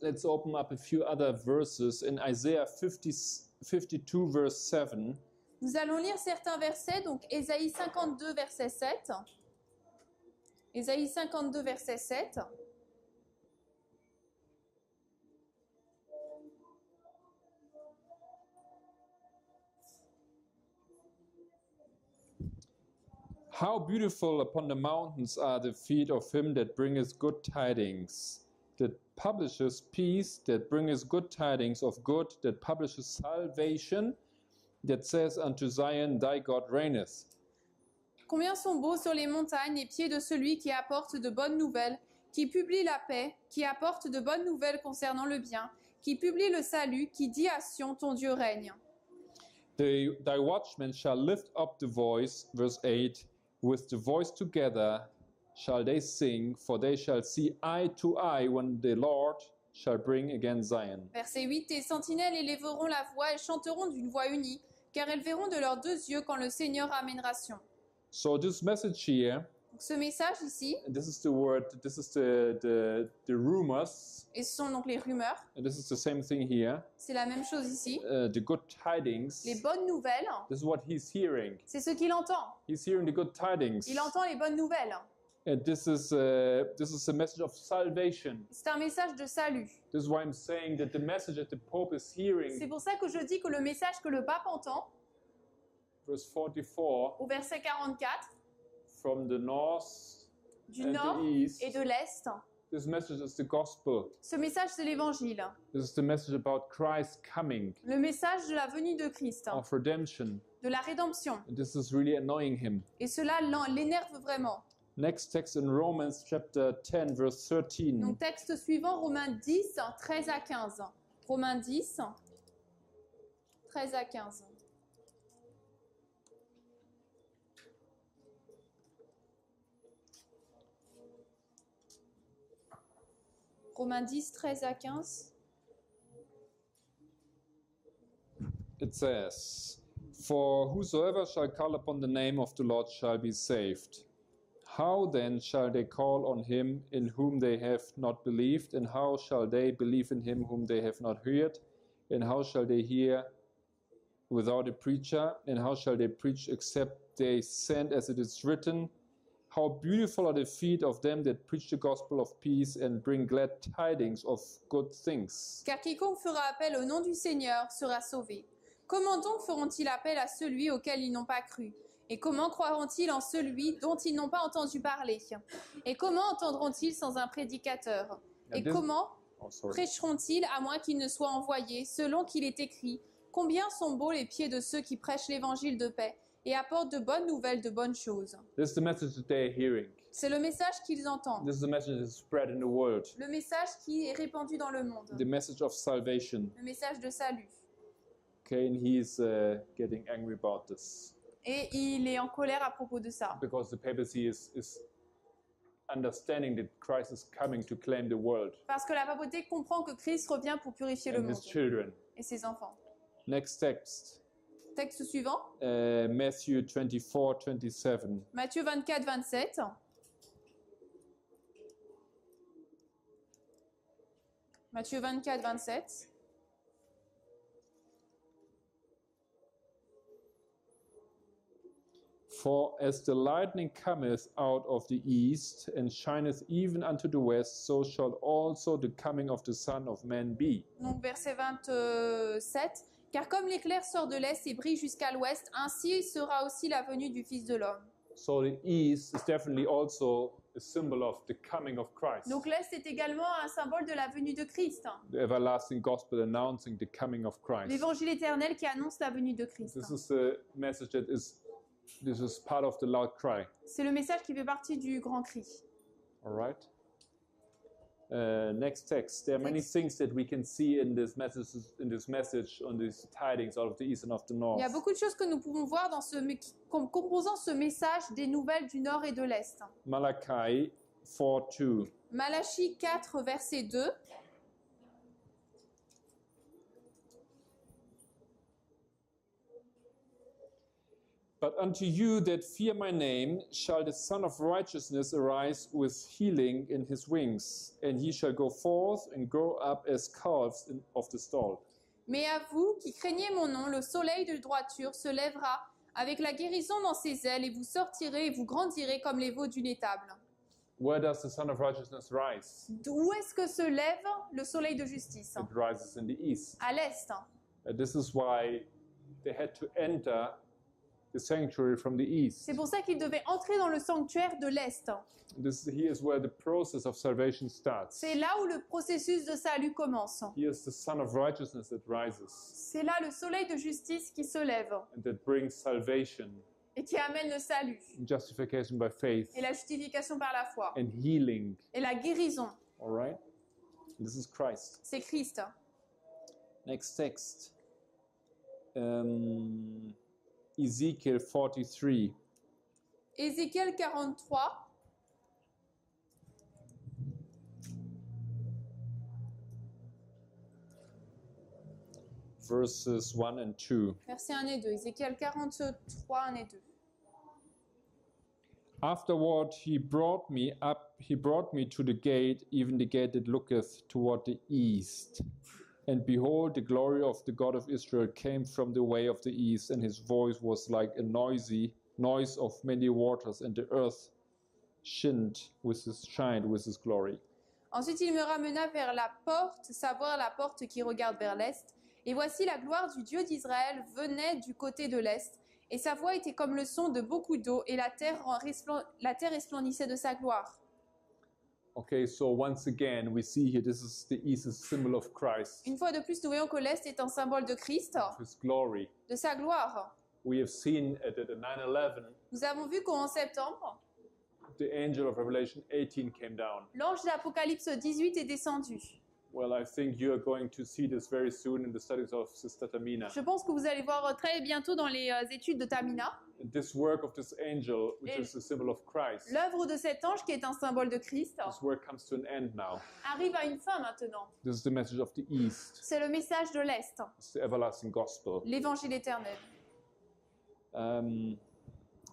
let's open up a few other verses in Isaiah 52, verse 7.
Nous allons lire certains versets, donc Ésaïe 52, verset 7. Ésaïe 52, verset 7.
How beautiful upon the mountains are the feet of him that bringeth good tidings, that publishes peace, that bringeth good tidings of good, that publishes salvation, that says unto Zion, thy God reigneth.
Combien sont beaux sur les montagnes les pieds de celui qui apporte de bonnes nouvelles, qui publie la paix, qui apporte de bonnes nouvelles concernant le bien, qui publie le salut, qui dit à Sion, ton Dieu règne.
Thy watchmen shall lift up the voice, verse 8, with the voice together shall they sing, for they shall see eye to eye when the Lord shall bring again Zion.
Verset 8. Tes sentinelles élèveront la voix et chanteront d'une voix unie, car elles verront de leurs deux yeux quand le Seigneur amènera Sion.
So this message here,
Donc, ce message ici,
this is the word, this is the rumors,
et ce sont donc les rumeurs,
and this is the same thing here,
c'est la même chose ici.
the good tidings.
Les bonnes nouvelles,
This is what he's hearing.
c'est ce qu'il entend.
He's hearing the good tidings.
Il entend les bonnes nouvelles.
And this is a message of salvation.
C'est un message de salut.
This is why I'm saying that the message that the Pope is hearing,
C'est pour ça que je dis que le message que le pape entend,
verse 44,
au verset 44,
from the north
du
and
nord
the east.
et de l'est.
This message is the gospel.
Ce message, c'est l'évangile.
This is the message about Christ coming,
Le message de la venue de Christ,
of redemption.
de la rédemption.
And this is really annoying him.
Et cela l'énerve vraiment.
Next text in Romans chapter 10, verse 13.
Donc texte suivant, Romains 10, 13 à 15. Romains 10, 13 à 15. Romains 10, 13 à 15.
It says, "For whosoever shall call upon the name of the Lord shall be saved. How then shall they call on him in whom they have not believed? And how shall they believe in him whom they have not heard? And how shall they hear without a preacher? And how shall they preach except they send, as it is written? How beautiful are the feet of them that preach the gospel of peace and bring glad tidings of good things."
Car quiconque fera appel au nom du Seigneur sera sauvé. Comment donc feront-ils appel à celui auquel ils n'ont pas cru? Et comment croiront-ils en celui dont ils n'ont pas entendu parler? Et comment entendront-ils sans un prédicateur? Et comment prêcheront-ils à moins qu'ils ne soient envoyés? Selon qu'il est écrit, combien sont beaux les pieds de ceux qui prêchent l'évangile de paix et apportent de bonnes nouvelles, de bonnes choses.
This is the message that they are hearing.
C'est le message qu'ils entendent.
This is the message that is spread in the world.
Le message qui est répandu dans le monde.
The message of salvation.
Le message de salut.
Okay, and he's getting angry about this.
Et il est en colère à propos de ça.
Because the papacy is understanding that Christ is coming to claim the world
Parce que la papauté comprend que Christ revient pour purifier le
and his
monde
children.
et ses enfants.
Next text,
Texte suivant,
Matthew 24, 27.
Matthieu 24, 27. Matthieu 24, 27.
"For as the lightning cometh out of the east, and shineth even unto the west, so shall also the coming of the Son of Man be."
Donc verset 27. Car comme l'éclair sort de l'est et brille jusqu'à l'ouest, ainsi sera aussi la venue du Fils de l'homme.
So the east is definitely also a symbol of the coming of Christ.
Donc l'est est également un symbole de la venue de Christ.
The everlasting gospel announcing the coming of Christ.
L'évangile éternel qui annonce la venue de Christ.
This is the message that this is part of the loud cry.
C'est le message qui fait partie du grand cri.
All right. Next text. There are many things that we can see in this message, on these tidings out of the east and of the north.
Il y a beaucoup de choses que nous pouvons voir dans composant ce message des nouvelles du nord et de l'est.
Malachi 4:2.
Malachie 4, verset 2.
"But unto you that fear my name shall the Son of Righteousness arise with healing in his wings, and he shall go forth and grow up as calves of the stall."
Mais à vous qui craignez mon nom, le soleil de droiture se lèvera avec la guérison dans ses ailes, et vous sortirez et vous grandirez comme les veaux d'une étable.
Where does the Son of Righteousness rise?
D'où est-ce que se lève le soleil de justice?
It rises in the east.
À l'est.
This is why they had to enter the sanctuary from the east.
C'est pour ça qu'ils devaient entrer dans le sanctuaire de l'est.
Here is where the process of salvation starts.
C'est là où le processus de salut commence.
Here is the Son of Righteousness that rises
C'est là le soleil de justice qui se lève
and that brings salvation,
et qui amène le salut
justification by faith,
et la justification par la foi
and healing.
et la guérison.
All right? This is Christ.
C'est Christ.
Next text. Ezekiel 43.
Ézéchiel 43.
Verses 1 and 2.
Versets 1 et 2. Ézéchiel 43, 1 et 2.
"Afterward he brought me to the gate, even the gate that looketh toward the east. And behold, the glory of the God of Israel came from the way of the east, and his voice was like a noise of many waters, and the earth shined with his glory."
Ensuite il me ramena vers la porte, savoir la porte qui regarde vers l'est. Et voici la gloire du Dieu d'Israël venait du côté de l'est, Et sa voix était comme le son de beaucoup d'eau, et la terre resplendissait de sa gloire.
Okay, so once again, we see here this is the east is a symbol of Christ,
Une fois de plus, nous voyons que l'Est est un symbole de Christ,
of His glory.
de sa gloire.
We have seen at the 9/11,
Nous avons vu qu'en septembre,
the angel of Revelation 18 came down.
l'ange d'Apocalypse 18 est descendu.
Well, I think you are going to see this very soon in the studies of Sister Tamina.
Je pense que vous allez voir très bientôt dans les études de Tamina,
And this work of this angel, which
Et
is a symbol of Christ,
l'œuvre de cet ange qui est un symbole de Christ,
this work comes to an end now.
arrive à une fin maintenant.
This is the message of the East.
C'est le message de l'Est,
It's the everlasting gospel.
l'évangile éternel.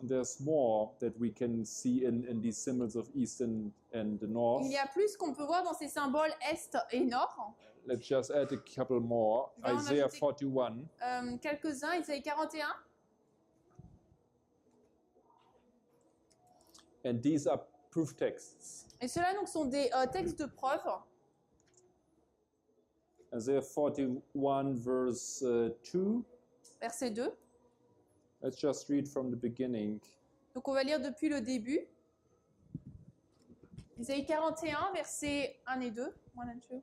There's more that we can see in these symbols of East and the North.
Il y a plus qu'on peut voir dans ces symboles Est et Nord.
Let's just add a couple more.
Je vais en
Isaiah
ajouter-
41.
Quelques-uns, Isaïe 41.
And these are proof texts.
Et ceux-là donc sont des textes de preuve.
Isaiah 41 verse 2.
Verset 2.
Let's just read from the beginning.
Donc on va lire depuis le début. Isaïe 41, versets 1 et 2. 1 and 2.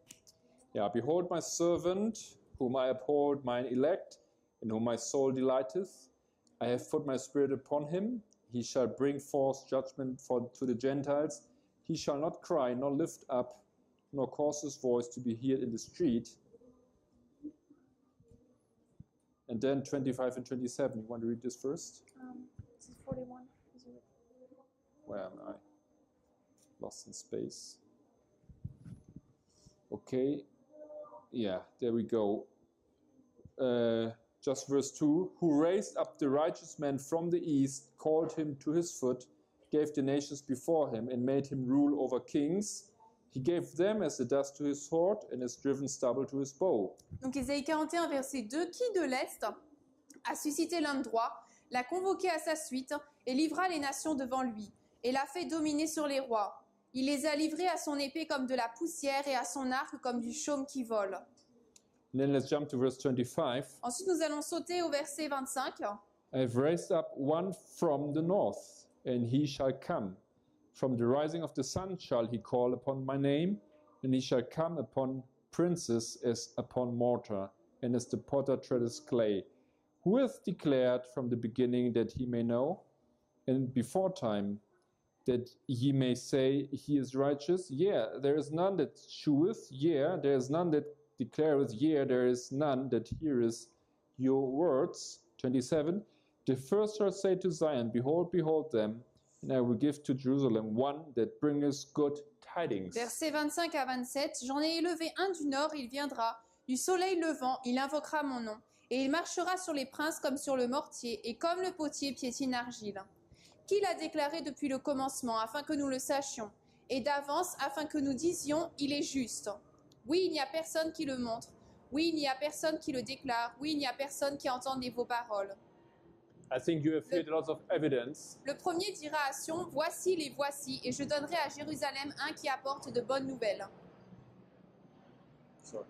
Yeah, behold my servant, whom I uphold, mine elect, in whom my soul delighteth. I have put my spirit upon him. He shall bring forth judgment to the Gentiles. He shall not cry, nor lift up, nor cause his voice to be heard in the street. And then 25 and 27. You want to read this first?
This is 41.
Where am I? Lost in space. Okay. Yeah, there we go. Just verse 2. Who raised up the righteous man from the east, called him to his foot, gave the nations before him, and made him rule over kings. He gave them as the dust to his sword, and has driven stubble to his bow.
Donc Isaïe 41, verset 2. Qui de l'Est a suscité l'homme droit, l'a convoqué à sa suite, et livra les nations devant lui, et l'a fait dominer sur les rois. Il les a livrés à son épée comme de la poussière, et à son arc comme du chaume qui vole.
And then let's jump to verse 25.
Ensuite, nous allons sauter au verset 25.
I have raised up one from the north, and he shall come. From the rising of the sun shall he call upon my name, and he shall come upon princes as upon mortar, and as the potter treadeth clay. Who hath declared from the beginning that he may know, and before time that ye may say he is righteous? Yea, there is none that sheweth, yea, there is none that declareth, yea, there is none that heareth your words. 27. The first shall say to Zion, Behold, behold them, and I will give to Jerusalem one that bringeth good tidings.
Versets 25 à 27. J'en ai élevé un du nord, il viendra. Du soleil levant, il invoquera mon nom. Et il marchera sur les princes comme sur le mortier, et comme le potier piétine l'argile. Qui l'a déclaré depuis le commencement, afin que nous le sachions, et d'avance, afin que nous disions, il est juste. Oui, il n'y a personne qui le montre. Oui, il n'y a personne qui le déclare. Oui, il n'y a personne qui entende vos paroles.
I think you have heard lots of evidence
Le premier dira à Sion, voici les voici, et je donnerai à Jérusalem un qui apporte de bonnes nouvelles.
Sorry.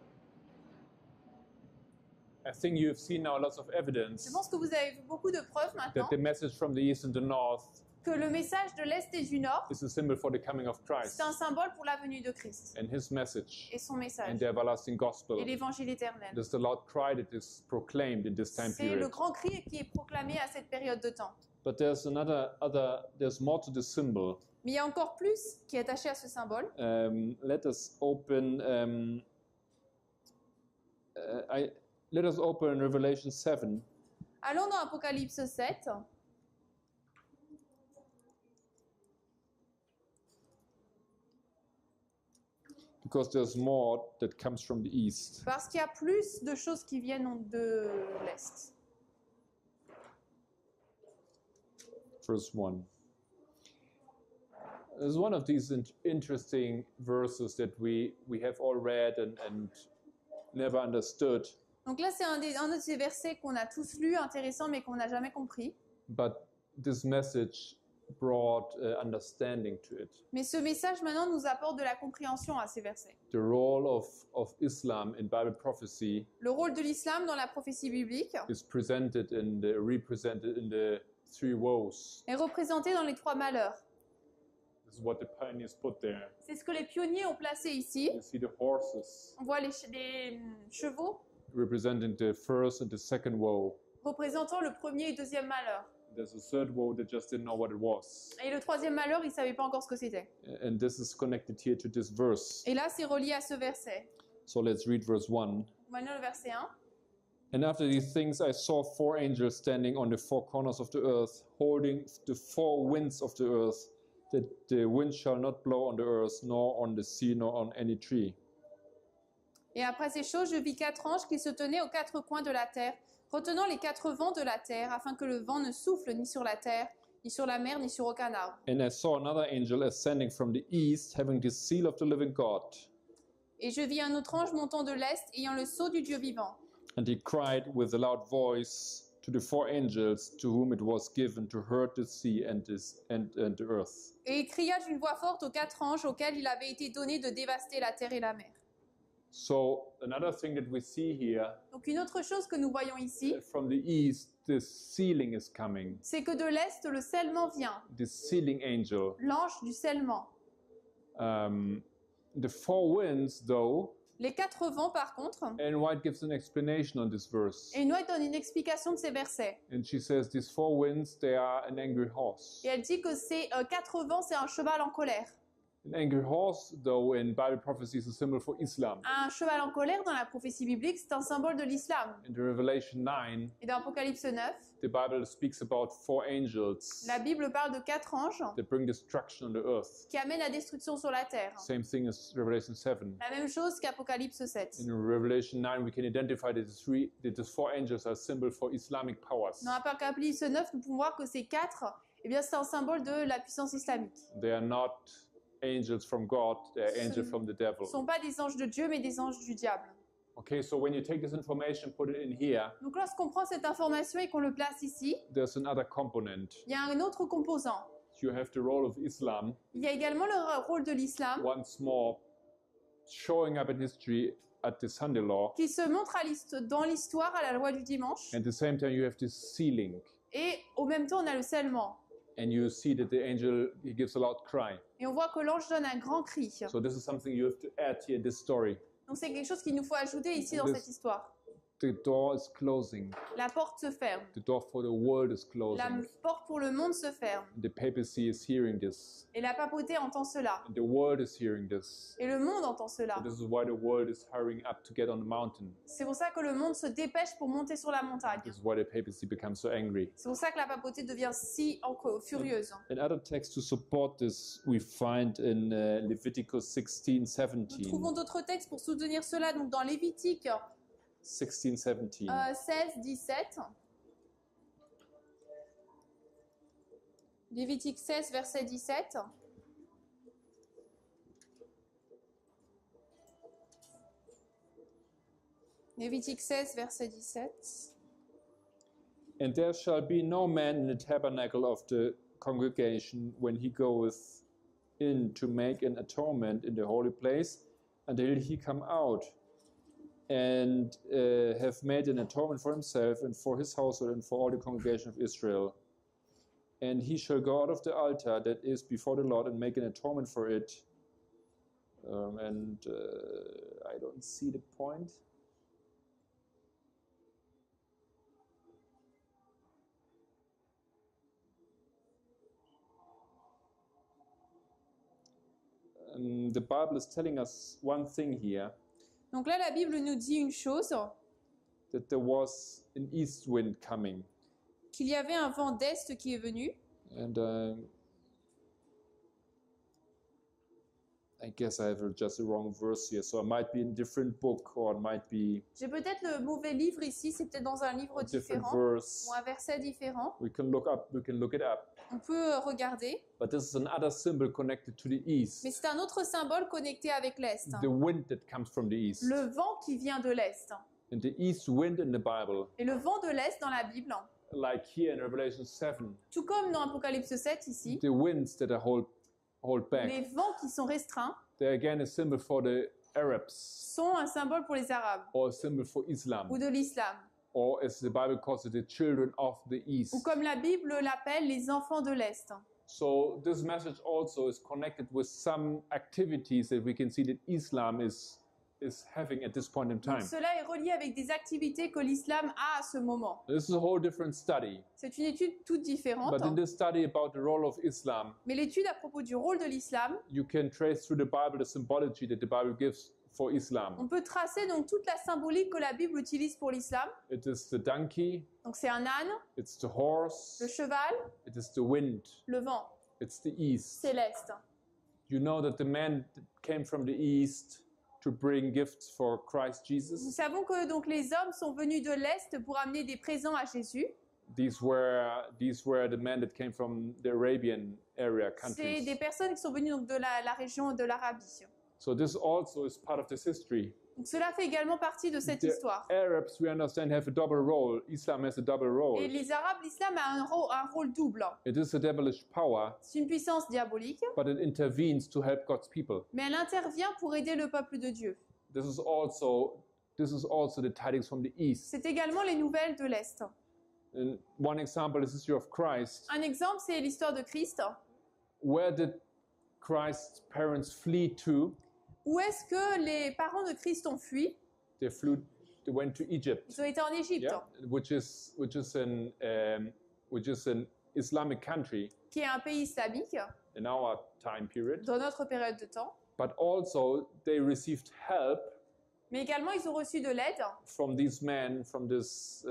I think you have seen now lots of evidence
Je pense que vous avez vu beaucoup de preuves maintenant
that the message from the east and the north
que le message de l'Est et du Nord,
is a symbol for the coming of Christ
c'est un symbole pour la venue de Christ
and his message
et son
and
message
the everlasting gospel.
et l'évangile éternel.
There's the loud cry that is proclaimed in this time
C'est le
period.
grand cri qui est proclamé à cette période de temps.
But there's there's more to the symbol.
Mais il y a encore plus qui est attaché à ce symbole.
Let us open Revelation 7.
Allons dans Apocalypse 7.
Because there's more that comes from the east.
Parce qu'il y a plus de choses qui viennent de l'Est.
Verse 1. There's one of these interesting verses that we have all read and never understood,
Donc là, c'est un de ces versets qu'on a tous lus, intéressant, mais qu'on n'a jamais compris.
but this message brought understanding to it.
Mais ce message maintenant nous apporte de la compréhension à ces versets.
The role of Islam in Bible prophecy
Le rôle de l'islam dans la prophétie biblique
is represented in the three woes.
est représenté dans les trois malheurs.
This is what the pioneers put there.
C'est ce que les pionniers ont placé ici.
You see the horses
On voit les chevaux
representing the first and the second woe.
représentant le premier et deuxième malheur.
There's a third woe that just didn't know what it was.
Et le troisième malheur, ils ne savaient pas encore ce que c'était.
And this is connected here to this verse.
Et là, c'est relié à ce verset.
So let's read verse 1.
Maintenant, le verset 1.
And after these things I saw four angels standing on the four corners of the earth, holding the four winds of the earth, that the wind shall not blow on the earth, nor on the sea, nor on any tree.
Et après ces choses, je vis quatre anges qui se tenaient aux quatre coins de la terre, retenant les quatre vents de la terre, afin que le vent ne souffle ni sur la terre, ni sur la mer, ni sur aucun arbre.
And I saw another angel ascending from the east, having the seal of the living God.
Et je vis un autre ange montant de l'est, ayant le sceau du Dieu vivant.
And he cried with a loud voice to the four angels to whom it was given to hurt the sea and the earth.
Et il cria d'une voix forte aux quatre anges auxquels il avait été donné de dévaster la terre et la mer.
So another thing that we see here,
Donc une autre chose que nous voyons ici,
from the east, the sealing is coming.
c'est que de l'est, le scellement vient,
The sealing angel.
l'ange du scellement.
The four winds, though,
Les quatre vents, par contre,
Ellen White gives an explanation on this verse.
et Noé donne une explication de ces versets.
And she says these four winds, they are an angry horse.
Et elle dit que ces quatre vents, c'est un cheval en colère.
An angry horse, though, in Bible prophecy is a symbol for Islam.
Un cheval en colère, dans la prophétie biblique, c'est un symbole de l'islam.
In the Revelation 9,
Et dans Apocalypse 9,
the Bible speaks about four angels
la Bible parle de quatre anges
that bring destruction on the earth.
qui amènent la destruction sur la terre.
Same thing as Revelation 7.
La même chose qu'Apocalypse 7.
In Revelation 9, we can identify that the four angels are a symbol for Islamic powers.
Dans Apocalypse 9, nous pouvons voir que ces quatre, eh bien, c'est un symbole de la puissance islamique.
They are not angels from God, they are angels from the devil.
Ce ne sont pas des anges de Dieu, mais des anges du diable.
Okay, so when you take this information, put it in here,
Donc lorsqu'on prend cette information et qu'on le place ici,
there's another component.
il y a un autre composant.
You have the role of Islam,
Il y a également le rôle de l'islam
once more showing up in history at the Sunday law.
qui se montre dans l'histoire à la loi du dimanche.
At the same time, you have this sealing.
Et au même temps, on a le scellement.
And you see that the angel, he gives a loud cry.
Et on voit que l'ange donne un grand cri.
So this is something you have to add here in this story.
Donc c'est quelque chose qu'il nous faut ajouter ici dans cette histoire.
The door is closing.
La porte se ferme.
The door for the world is
La
closing.
porte pour le monde se ferme.
The papacy is hearing this.
Et la papauté entend cela.
And the world is hearing this.
Et le monde entend cela.
So this is why the world is hurrying up to get on the mountain.
C'est pour ça que le monde se dépêche pour monter sur la montagne.
This is why the papacy becomes so angry.
C'est pour ça que la papauté devient si furieuse.
In other texts to support this, we find in Leviticus 16,
Nous
17.
trouvons d'autres textes pour soutenir cela. Donc dans Lévitique
16, 17.
16, 17. Lévitique 16, verset 17. Lévitique 16, verset 17.
And there shall be no man in the tabernacle of the congregation when he goeth in to make an atonement in the holy place until he come out and have made an atonement for himself and for his household and for all the congregation of Israel. And he shall go out of the altar that is before the Lord and make an atonement for it. I don't see the point. The Bible is telling us one thing here,
Donc là, la Bible nous dit une chose,
that there was an east wind coming.
qu'il y avait un vent d'est qui est venu.
And I guess I have just a wrong verse here, so it might be in a different book or it might be
J'ai peut-être le mauvais livre ici, c'est peut-être dans un livre
a different
différent
verse.
ou un verset différent.
We can look it up.
On peut regarder,
But this is another symbol connected to the east.
mais c'est un autre symbole connecté avec l'est.
The wind that comes from the east.
Le vent qui vient de l'est.
And the east wind in the Bible
Et le vent de l'est dans la Bible,
like here in Revelation 7,
Tout comme dans Apocalypse 7 ici,
the winds that are hold back,
les vents qui sont restreints
they're again a symbol for the Arabs,
sont un symbole pour les Arabes
or a symbol for Islam,
ou de l'islam,
or as the Bible calls it, the children of the East.
ou comme la Bible l'appelle, les enfants de l'Est.
So this message also is connected with some activities that we can see that Islam is having at this point in
Donc,
time.
cela est relié avec des activités que l'islam a à ce moment.
This is a whole different study.
C'est une étude toute différente,
But in this study about the role of Islam,
mais l'étude à propos du rôle de l'islam,
you can trace through the Bible the symbology that the Bible gives for Islam.
on peut tracer donc toute la symbolique que la Bible utilise pour l'islam.
It is the donkey,
Donc c'est un âne,
it's the horse,
le cheval,
it is the wind,
le vent,
it's the east.
c'est l'Est.
You know that the man came from the east to bring gifts for Christ
Nous
Jesus.
savons que donc les hommes sont venus de l'Est pour amener des présents à Jésus.
These were the men that came from the Arabian area
C'est des
countries.
personnes qui sont venues donc de la région de l'Arabie.
So this also is part of this history.
Donc cela fait également partie de cette
The
histoire.
Arabs, we understand, have a double role. Islam has a double role.
Et les Arabes, l'islam a un rôle double.
It is a devilish power,
C'est une puissance diabolique,
but it intervenes to help God's people.
mais elle intervient pour aider le peuple de Dieu.
This is also the tidings from the east.
C'est également les nouvelles de l'Est.
And one example is the history of Christ.
Un exemple, c'est l'histoire de Christ.
Where did Christ's parents flee to?
Où est-ce que les parents de Christ ont fui?
They went to Egypt,
Ils ont été en Égypte,
yeah, which is an Islamic country
qui est un pays islamique
in our time period.
dans notre période de temps.
But also they received help
Mais également, ils ont reçu de l'aide
from these men, from these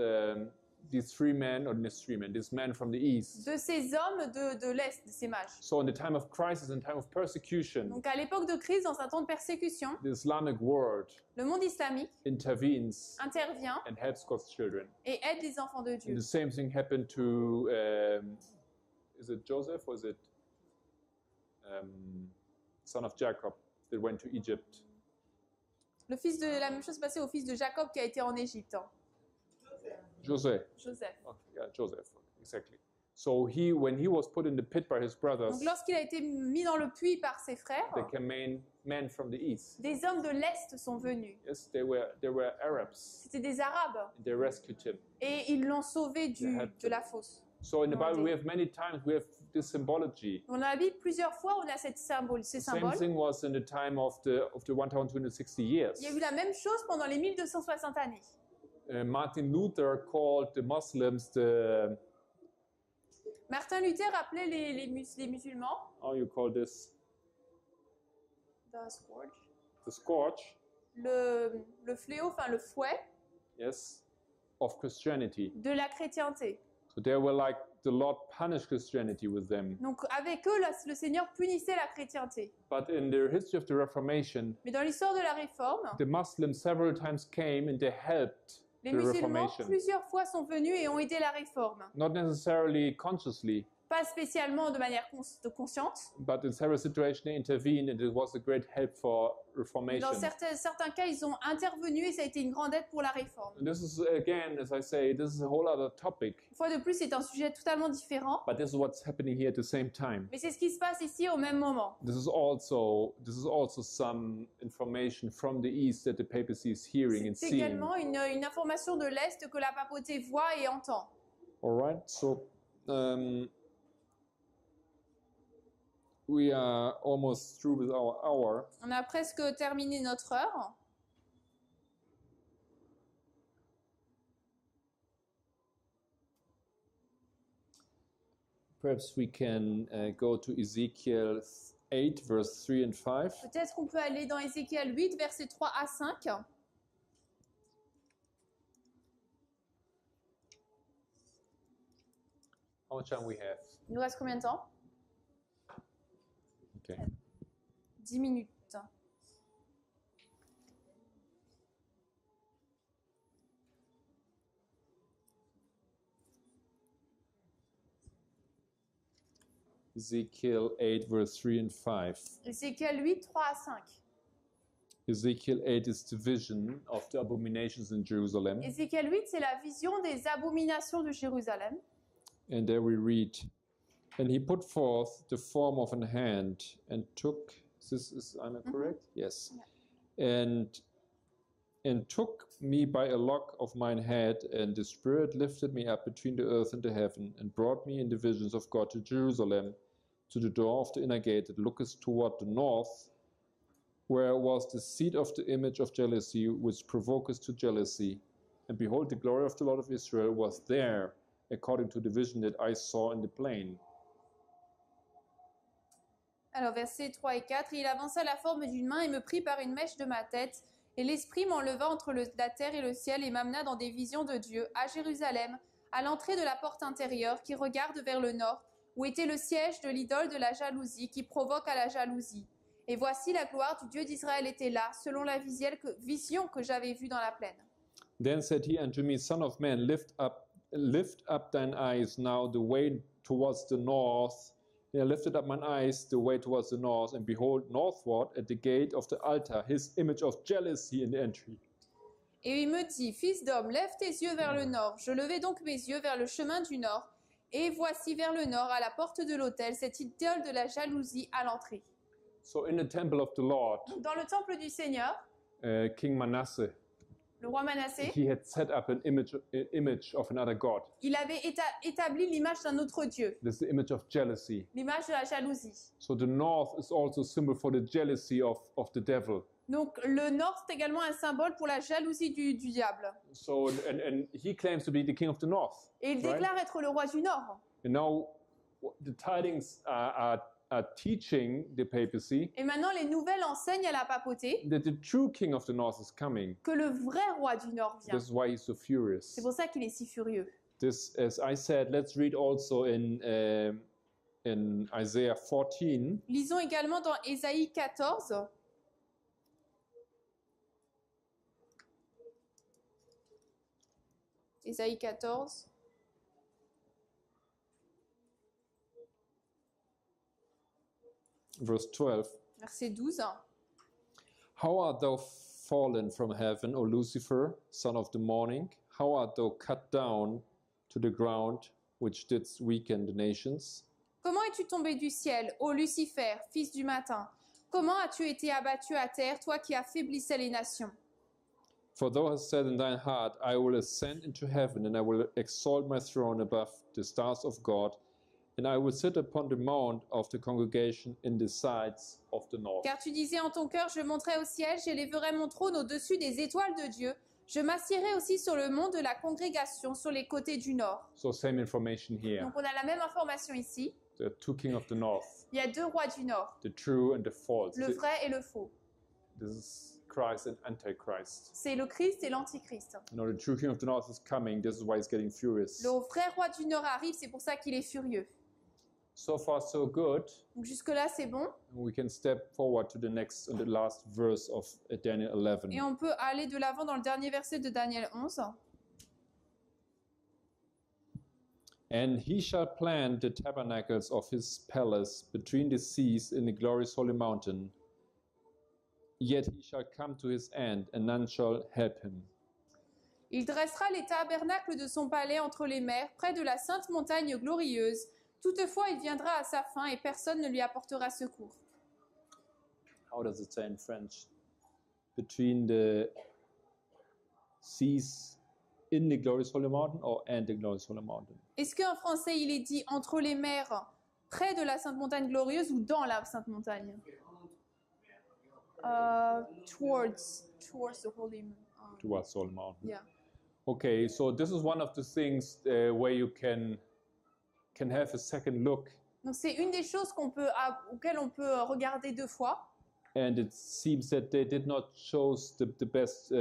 three men, or these men from the east.
de ces hommes de l'Est, de ces mages.
So in the time of crisis, in time of persecution,
Donc à l'époque de crise, dans un temps de persécution,
the Islamic world
le monde islamique
intervenes
intervient
and helps God's children.
et aide les enfants de
And
Dieu.
the same thing happened to, is it Joseph or is it son of Jacob that went to Egypt?
La même chose passée au fils de Jacob qui a été en Égypte.
Joseph.
Joseph.
Okay, yeah, Joseph, exactly. So when he was put in the pit by his brothers,
Donc lorsqu'il a été mis dans le puits par ses frères,
they came men from the east.
des hommes de l'Est sont venus.
Yes, they were Arabs.
C'était des Arabes.
And they rescued him.
Et ils l'ont sauvé de la fosse.
So in the Bible, we have many times this symbology.
Dans la Bible, plusieurs fois, on a ces
The same
symboles.
thing was in the time of the 1260 years.
Il y a eu la même chose pendant les 1260 années.
Martin Luther called the Muslims
Martin Luther appelait les musulmans
how you call this, the scourge,
le fléau, enfin le fouet
yes, of Christianity.
de la chrétienté.
So they were like the Lord punished Christianity with them.
Donc avec eux, le Seigneur punissait la chrétienté.
But in the history of the Reformation,
Mais dans l'histoire de la Réforme,
the Muslims several times came and they helped
les
the
musulmans
Reformation.
plusieurs fois sont venus et ont aidé la Réforme.
Not necessarily consciously,
Pas spécialement de manière consciente.
but in several situations they intervened and it was a great help for
Mais
Reformation.
dans certains cas, ils ont intervenu et ça a été une grande aide pour la Réforme.
And this is, again, as I say, this is a whole other topic.
Une fois de plus, c'est un sujet totalement différent.
But this is what's happening here at the same time.
Mais c'est ce qui se passe ici au même moment.
This is also some information from the East that the papacy is hearing and
C'est
seeing.
également une information de l'Est que la papauté voit et entend.
All right, so we are almost through with our hour.
On a presque terminé notre heure.
Perhaps we can go to Ezekiel 8, verse 3 and 5.
Peut-être qu'on peut aller dans Ézéchiel 8, versets 3 à 5.
How much time we have?
Il nous reste combien de temps?
Okay.
10 minutes.
Ezekiel 8, verse 3 and 5.
Ézéchiel 8, 3 à 5.
Ezekiel 8 is the vision of the abominations in Jerusalem.
Ézéchiel 8, c'est la vision des abominations de Jérusalem.
And there we read, and he put forth the form of an hand and took, am I correct? Yes. And took me by a lock of mine head, and the Spirit lifted me up between the earth and the heaven, and brought me in the visions of God to Jerusalem, to the door of the inner gate that looketh toward the north, where was the seat of the image of jealousy, which provoketh to jealousy. And behold, the glory of the Lord of Israel was there, according to the vision that I saw in the plain.
Alors, versets 3 et 4, il avança la forme d'une main et me prit par une mèche de ma tête, et l'Esprit m'enleva entre la terre et le ciel et m'amena dans des visions de Dieu, à Jérusalem, à l'entrée de la porte intérieure qui regarde vers le nord, où était le siège de l'idole de la jalousie qui provoque à la jalousie. Et voici la gloire du Dieu d'Israël était là, selon la vision que j'avais vue dans la plaine.
Then said he unto me, Son of man, lift up thine eyes now the way towards the north. And I lifted up mine eyes the way towards the north, and behold, northward at the gate of the altar, his image of jealousy in the entry.
Et il me dit, Fils d'homme, lève tes yeux vers le nord. Je levai donc mes yeux vers le chemin du nord, et voici vers le nord, à la porte de l'autel, cette idole de la jalousie à l'entrée.
So in the temple of the Lord,
Dans le temple du Seigneur,
King Manasseh,
le roi Manassé,
he had set up an image of another god.
il avait établi l'image d'un autre Dieu,
This is the image of jealousy.
l'image de la jalousie.
So the north is also a symbol for the jealousy of the devil.
Donc le nord, c'est également un symbole pour la jalousie du diable.
So and he claims to be the king of the north.
Et il déclare être le roi du nord.
And now the tidings are teaching the papacy
Et maintenant, les nouvelles enseignent à la papauté
that the true king of the north is coming.
que le vrai roi du nord vient.
This is why he's so furious.
C'est pour ça qu'il est si furieux.
This, as I said, let's read also in Isaiah 14.
Lisons également dans Ésaïe 14. Ésaïe 14.
Verse 12.
Verset 12.
How art thou fallen from heaven, O Lucifer, son of the morning? How art thou cut down to the ground, which didst weaken the nations?
Comment es-tu tombé du ciel, ô Lucifer, fils du matin? Comment as-tu été abattu à terre, toi qui affaiblissais les nations?
For thou hast said in thine heart, I will ascend into heaven, and I will exalt my throne above the stars of God, and I will sit upon the mount of the congregation in the sides of the north.
Car tu disais en ton cœur, je monterai au ciel, j'élèverai mon trône au-dessus des étoiles de Dieu. Je m'assierai aussi sur le mont de la congrégation, sur les côtés du nord.
So same information here.
Donc on a la même information ici.
The two kings of the north,
Il y a deux rois du nord,
the true and the false.
le vrai et le faux.
This is Christ and Antichrist.
C'est le Christ et l'Antichrist.
You know, the true king of the north is coming. This is why he's getting furious.
Le vrai roi du nord arrive, c'est pour ça qu'il est furieux.
So far, so good.
Donc jusque-là, c'est bon.
We can step forward to the next and the last verse of Daniel 11.
Et on peut aller de l'avant dans le dernier verset de Daniel 11.
And he shall plant the tabernacles of his palace between the seas in the glorious holy mountain. Yet he shall come to his end, and none shall help him.
Il dressera les tabernacles de son palais entre les mers, près de la sainte montagne glorieuse. Toutefois, il viendra à sa fin et personne ne lui apportera secours.
How does it say in French? Between the seas in the glorious holy mountain or and the glorious holy mountain?
Est-ce qu'en français, il est dit entre les mers, près de la sainte montagne glorieuse ou dans la sainte montagne? Towards the holy mountain.
Towards the holy mountain.
Yeah.
Okay, so this is one of the things where you can have a second look.
Donc c'est une des choses auxquelles on peut regarder deux fois.
And it seems that they did not choose the best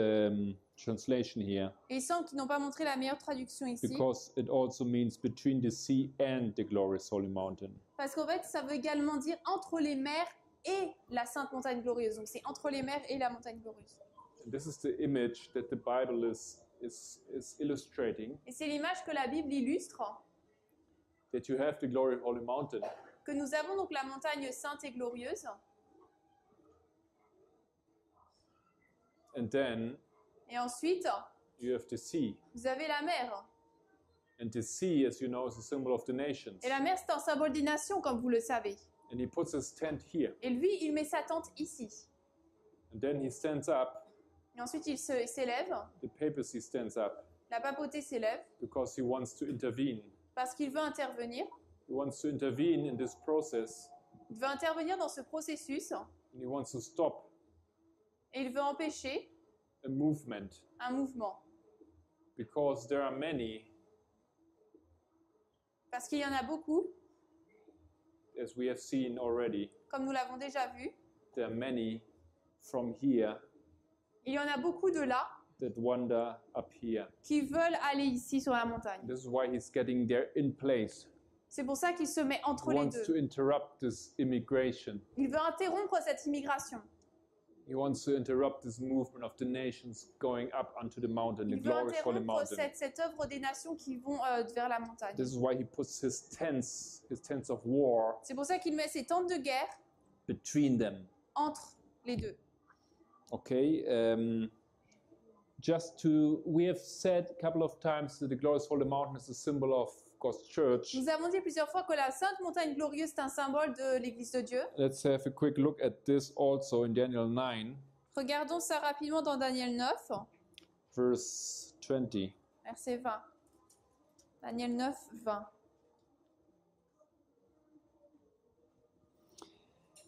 translation here.
Et il semble qu'ils n'ont pas montré la meilleure traduction ici.
Because it also means between the sea and the glorious holy mountain.
Parce qu'en fait, ça veut également dire entre les mers et la sainte montagne glorieuse. Donc c'est entre les mers et la montagne glorieuse.
And this is the image that the Bible is illustrating.
Et c'est l'image que la Bible illustre.
That you have the glorious holy mountain.
Que nous avons donc la montagne sainte et glorieuse.
And then
Et ensuite,
you have the sea.
vous avez la mer.
And the sea, as you know, is a symbol of the nations.
Et la mer, c'est un symbole des nations, comme vous le savez.
And he puts his tent here.
Et lui, il met sa tente ici.
And then he stands up.
Et ensuite, il s'élève.
The papacy stands up
La papauté s'élève
because he wants to intervene.
parce qu'il veut intervenir.
He wants to intervene in this process.
Il veut intervenir dans ce processus.
And he wants to stop
Et il veut empêcher
a movement.
un mouvement.
Because there are many,
Parce qu'il y en a beaucoup,
as we have seen already,
comme nous l'avons déjà vu.
there are many from here
Il y en a beaucoup de là
that wander up here.
qui veulent aller ici sur la montagne.
This is why he's getting there in place.
C'est pour ça qu'il se met entre
He
les
wants to
deux.
interrupt this immigration.
Il veut interrompre cette immigration.
He wants to interrupt this movement of the nations going up onto the mountain, the
Il veut
glorious holy
interrompre
mountain.
cette œuvre des nations qui vont vers la montagne.
This is why he puts his tents of war
C'est pour ça qu'il met ses tentes de guerre
between them.
entre les deux.
Okay, we have said a couple of times that the glorious holy mountain is a symbol of God's church.
Nous avons dit plusieurs fois que la Sainte Montagne Glorieuse est un symbole de l'Église de Dieu.
Let's have a quick look at this also in Daniel 9,
Regardons ça rapidement dans Daniel 9,
verse 20.
verset 20. Daniel 9, 20.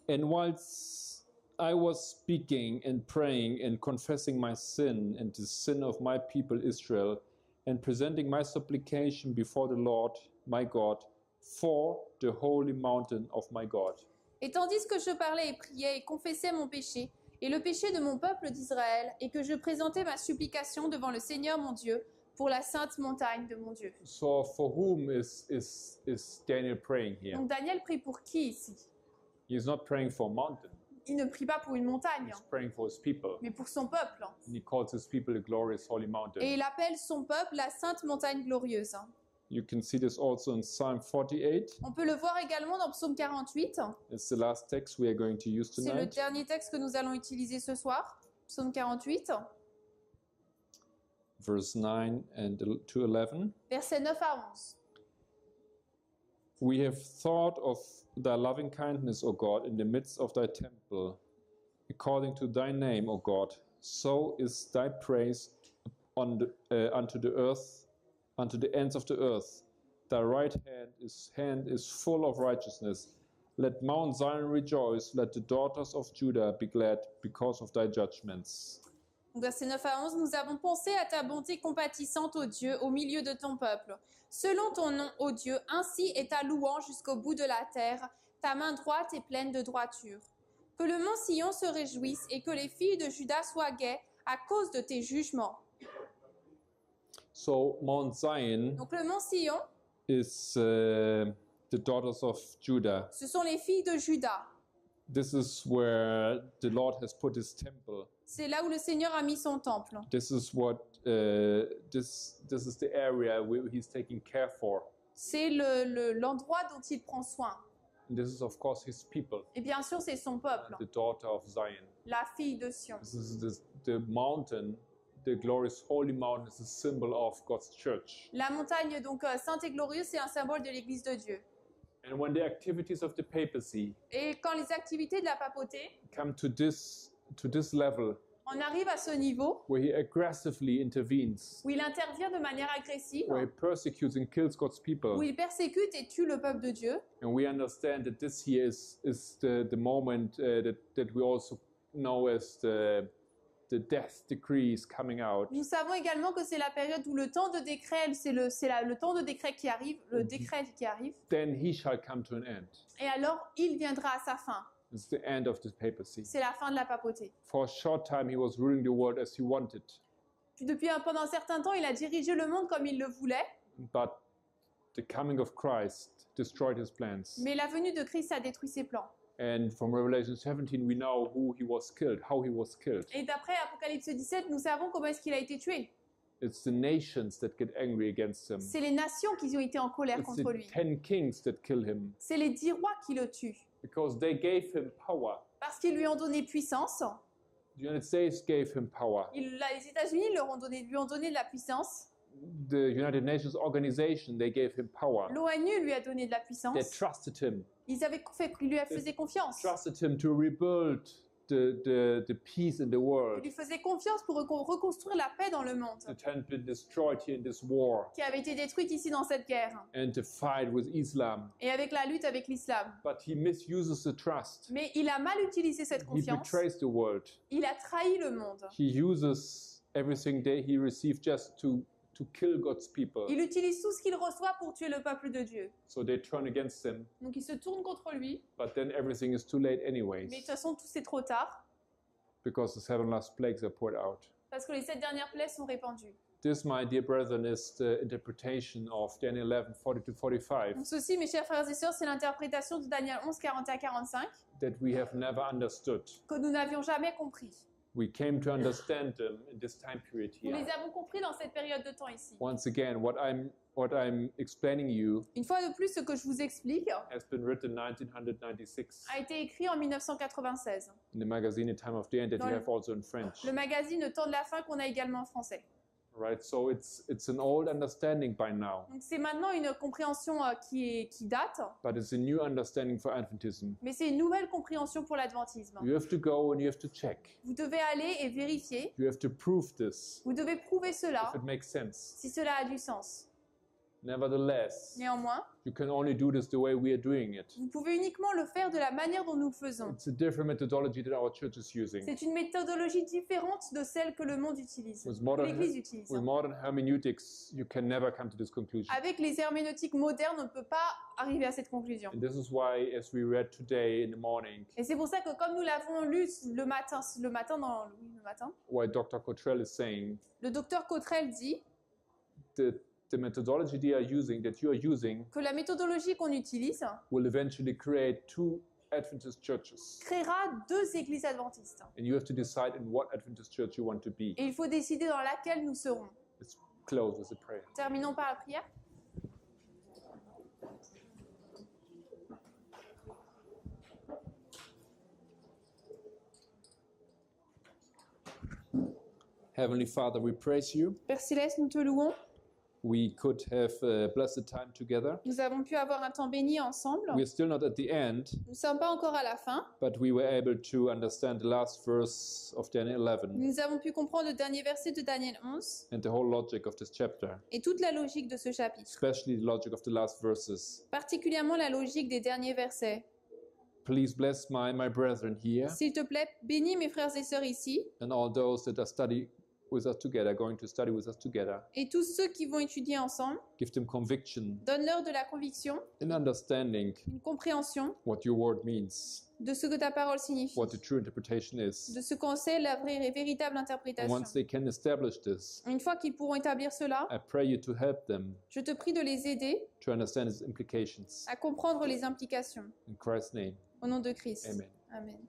And whilst I was speaking and praying and confessing my sin and the sin of my people Israel, and presenting my supplication before the Lord my God for the holy mountain of my God.
Et tandis que je parlais et priais et confessais mon péché et le péché de mon peuple d'Israël, et que je présentais ma supplication devant le Seigneur mon Dieu pour la sainte montagne de mon Dieu.
So for whom is Daniel praying here?
Donc Daniel prie pour qui ici?
He's not praying for a mountain.
Il ne prie pas pour une montagne,
He's praying for his people.
mais pour son peuple.
And he calls his people the glorious holy mountain.
Et il appelle son peuple la sainte montagne glorieuse.
You can see this also in Psalm 48.
On peut le voir également dans Psaume 48.
It's the last text we are going to use
C'est le
tonight.
dernier texte que nous allons utiliser ce soir. Psaume 48,
Verse 9 and to 11.
versets 9 à 11.
We have thought of thy loving kindness, O God, in the midst of thy temple. According to thy name, O God, so is thy praise unto the earth, unto the ends of the earth. Thy right hand is full of righteousness. Let Mount Zion rejoice, let the daughters of Judah be glad because of thy judgments.
Verset 9 à 11, nous avons pensé à ta bonté compatissante, ô Dieu, au milieu de ton peuple. Selon ton nom, ô Dieu, ainsi est ta louange jusqu'au bout de la terre. Ta main droite est pleine de droiture. Que le mont Sion se réjouisse et que les filles de Juda soient gaies à cause de tes jugements.
So Mount Zion
Donc le mont Sion,
is the daughters of Judah.
ce sont les filles de Juda.
This is where the Lord has put his temple.
C'est là où le Seigneur a mis son temple.
This is what this is the area where he's taking care for.
C'est l'endroit dont il prend soin.
And this is of course his people,
Et bien sûr, c'est son peuple,
the daughter of Zion.
la fille de Sion.
This is the mountain, the glorious holy mountain is a symbol of God's church.
La montagne donc sainte et glorieuse, c'est un symbole de l'Église de Dieu.
And when the activities of the papacy
Et quand les activités de la papauté,
come to this level,
on arrive à ce niveau
where he aggressively intervenes,
où il intervient de manière agressive,
where he persecutes and kills God's
où
people,
il persécute et tue le peuple de Dieu.
and we understand that this here is the moment that we also know as the death decree is coming out.
Nous savons également que c'est la période où le temps de décret, le temps de décret qui arrive, le décret qui arrive,
Then he shall come to an end.
et alors il viendra à sa fin.
It's the end of the papacy.
C'est la fin de la papauté.
For a short time, he was ruling the world as he wanted,
Puis pendant un certain temps, il a dirigé le monde comme il le voulait,
but the coming of Christ destroyed his plans.
mais la venue de Christ a détruit ses plans.
And from Revelation 17, we know how he was killed.
Et d'après Apocalypse 17, nous savons comment est-ce qu'il a été tué.
It's the nations that get angry against him.
C'est les nations qui ont été en colère
It's
contre
the
lui.
10 kings that kill him,
C'est les 10 rois qui le tuent.
because they gave him power.
Parce qu'ils lui ont donné puissance,
The United States gave him power.
Les États-Unis lui ont donné de la puissance.
The United Nations organization, they gave him power.
L'ONU lui a donné de la
They
puissance.
trusted him.
Ils lui faisaient confiance.
Trusted him to rebuild the peace in the
Ils
world.
lui faisaient confiance pour reconstruire la paix dans le monde,
That had been destroyed here in this war.
qui avait été détruite ici dans cette guerre,
And to fight with Islam.
et avec la lutte avec l'islam.
But he misuses the trust.
Mais il a mal utilisé cette
He
confiance.
betrays the world.
Il a trahi le monde.
He uses everything that he received just to kill God's people.
Il utilise tout ce qu'il reçoit pour tuer le peuple de Dieu.
So they turn against him.
Donc il se tourne contre lui,
But then everything is too late
mais de
anyways.
toute façon tout c'est trop tard,
Because the 7 last plagues are poured out.
parce que les 7 dernières plaies sont répandues.
This, my dear brethren, is the interpretation of Dn.11, 40 to 45,
Donc ceci, mes chers frères et sœurs, c'est l'interprétation de Daniel 11, 41-45,
that we have never understood.
que nous n'avions jamais compris.
We came to understand them in this time period
Nous
here.
les avons compris dans cette période de temps ici.
Once again, what I'm explaining you
Une fois de plus, ce que je vous explique
has been written 1996
a été écrit en 1996.
in the magazine A Time of the End that you have also in French.
Le magazine Le Temps de la Fin qu'on a également en français.
Right, so it's an old understanding by now,
Donc c'est maintenant une compréhension qui date,
but it's a new understanding for Adventism.
mais c'est une nouvelle compréhension pour l'adventisme.
You have to go and you have to check.
Vous devez aller et vérifier,
You have to prove this
vous devez prouver cela,
if it makes sense.
si cela a du sens.
Nevertheless,
Néanmoins,
you can only do this the way we are doing it.
vous pouvez uniquement le faire de la manière dont nous le faisons.
It's a different methodology that our church is using.
C'est une méthodologie différente de celle que le monde utilise,
With
que
modern,
l'Église utilise.
with modern hermeneutics, you can never come to this conclusion.
Avec les herméneutiques modernes, on ne peut pas arriver à cette conclusion.
And this is why, as we read today in the morning,
Et c'est pour ça que comme nous l'avons lu le matin,
why Dr. Cottrell is saying
le docteur Cottrell dit
the methodology that you are using
que la méthodologie qu'on utilise
will eventually create two Adventist churches.
créera 2 églises adventistes.
And you have to decide in what Adventist church you want to be.
Et il faut décider dans laquelle nous serons.
Let's close with a prayer.
Terminons par la prière.
Heavenly Father, we praise you.
Père Céleste, nous te louons.
We could have a blessed time together.
Nous avons pu avoir un temps béni ensemble.
We're still not at the end,
Nous ne sommes pas encore à la fin.
but we were able to understand the last verse of Daniel 11
Nous avons pu comprendre le dernier verset de Daniel 11
and the whole logic of this chapter,
et toute la logique de ce chapitre,
especially the logic of the last verses.
particulièrement la logique des derniers versets.
Please bless my brethren here
S'il te plaît, bénis mes frères et sœurs ici
and all those that are going to study with us together.
et tous ceux qui vont étudier ensemble.
Give them conviction
Donne-leur de la conviction,
and understanding
une compréhension
what your word means,
de ce que ta parole signifie,
what the true interpretation is.
de ce qu'en sait la vraie et véritable
And
interprétation.
once they can establish this,
Une fois qu'ils pourront établir cela,
I pray you to help them
je te prie de les aider
to understand its implications.
à comprendre les implications.
In Christ's name,
Au nom de Christ.
amen.
Amen.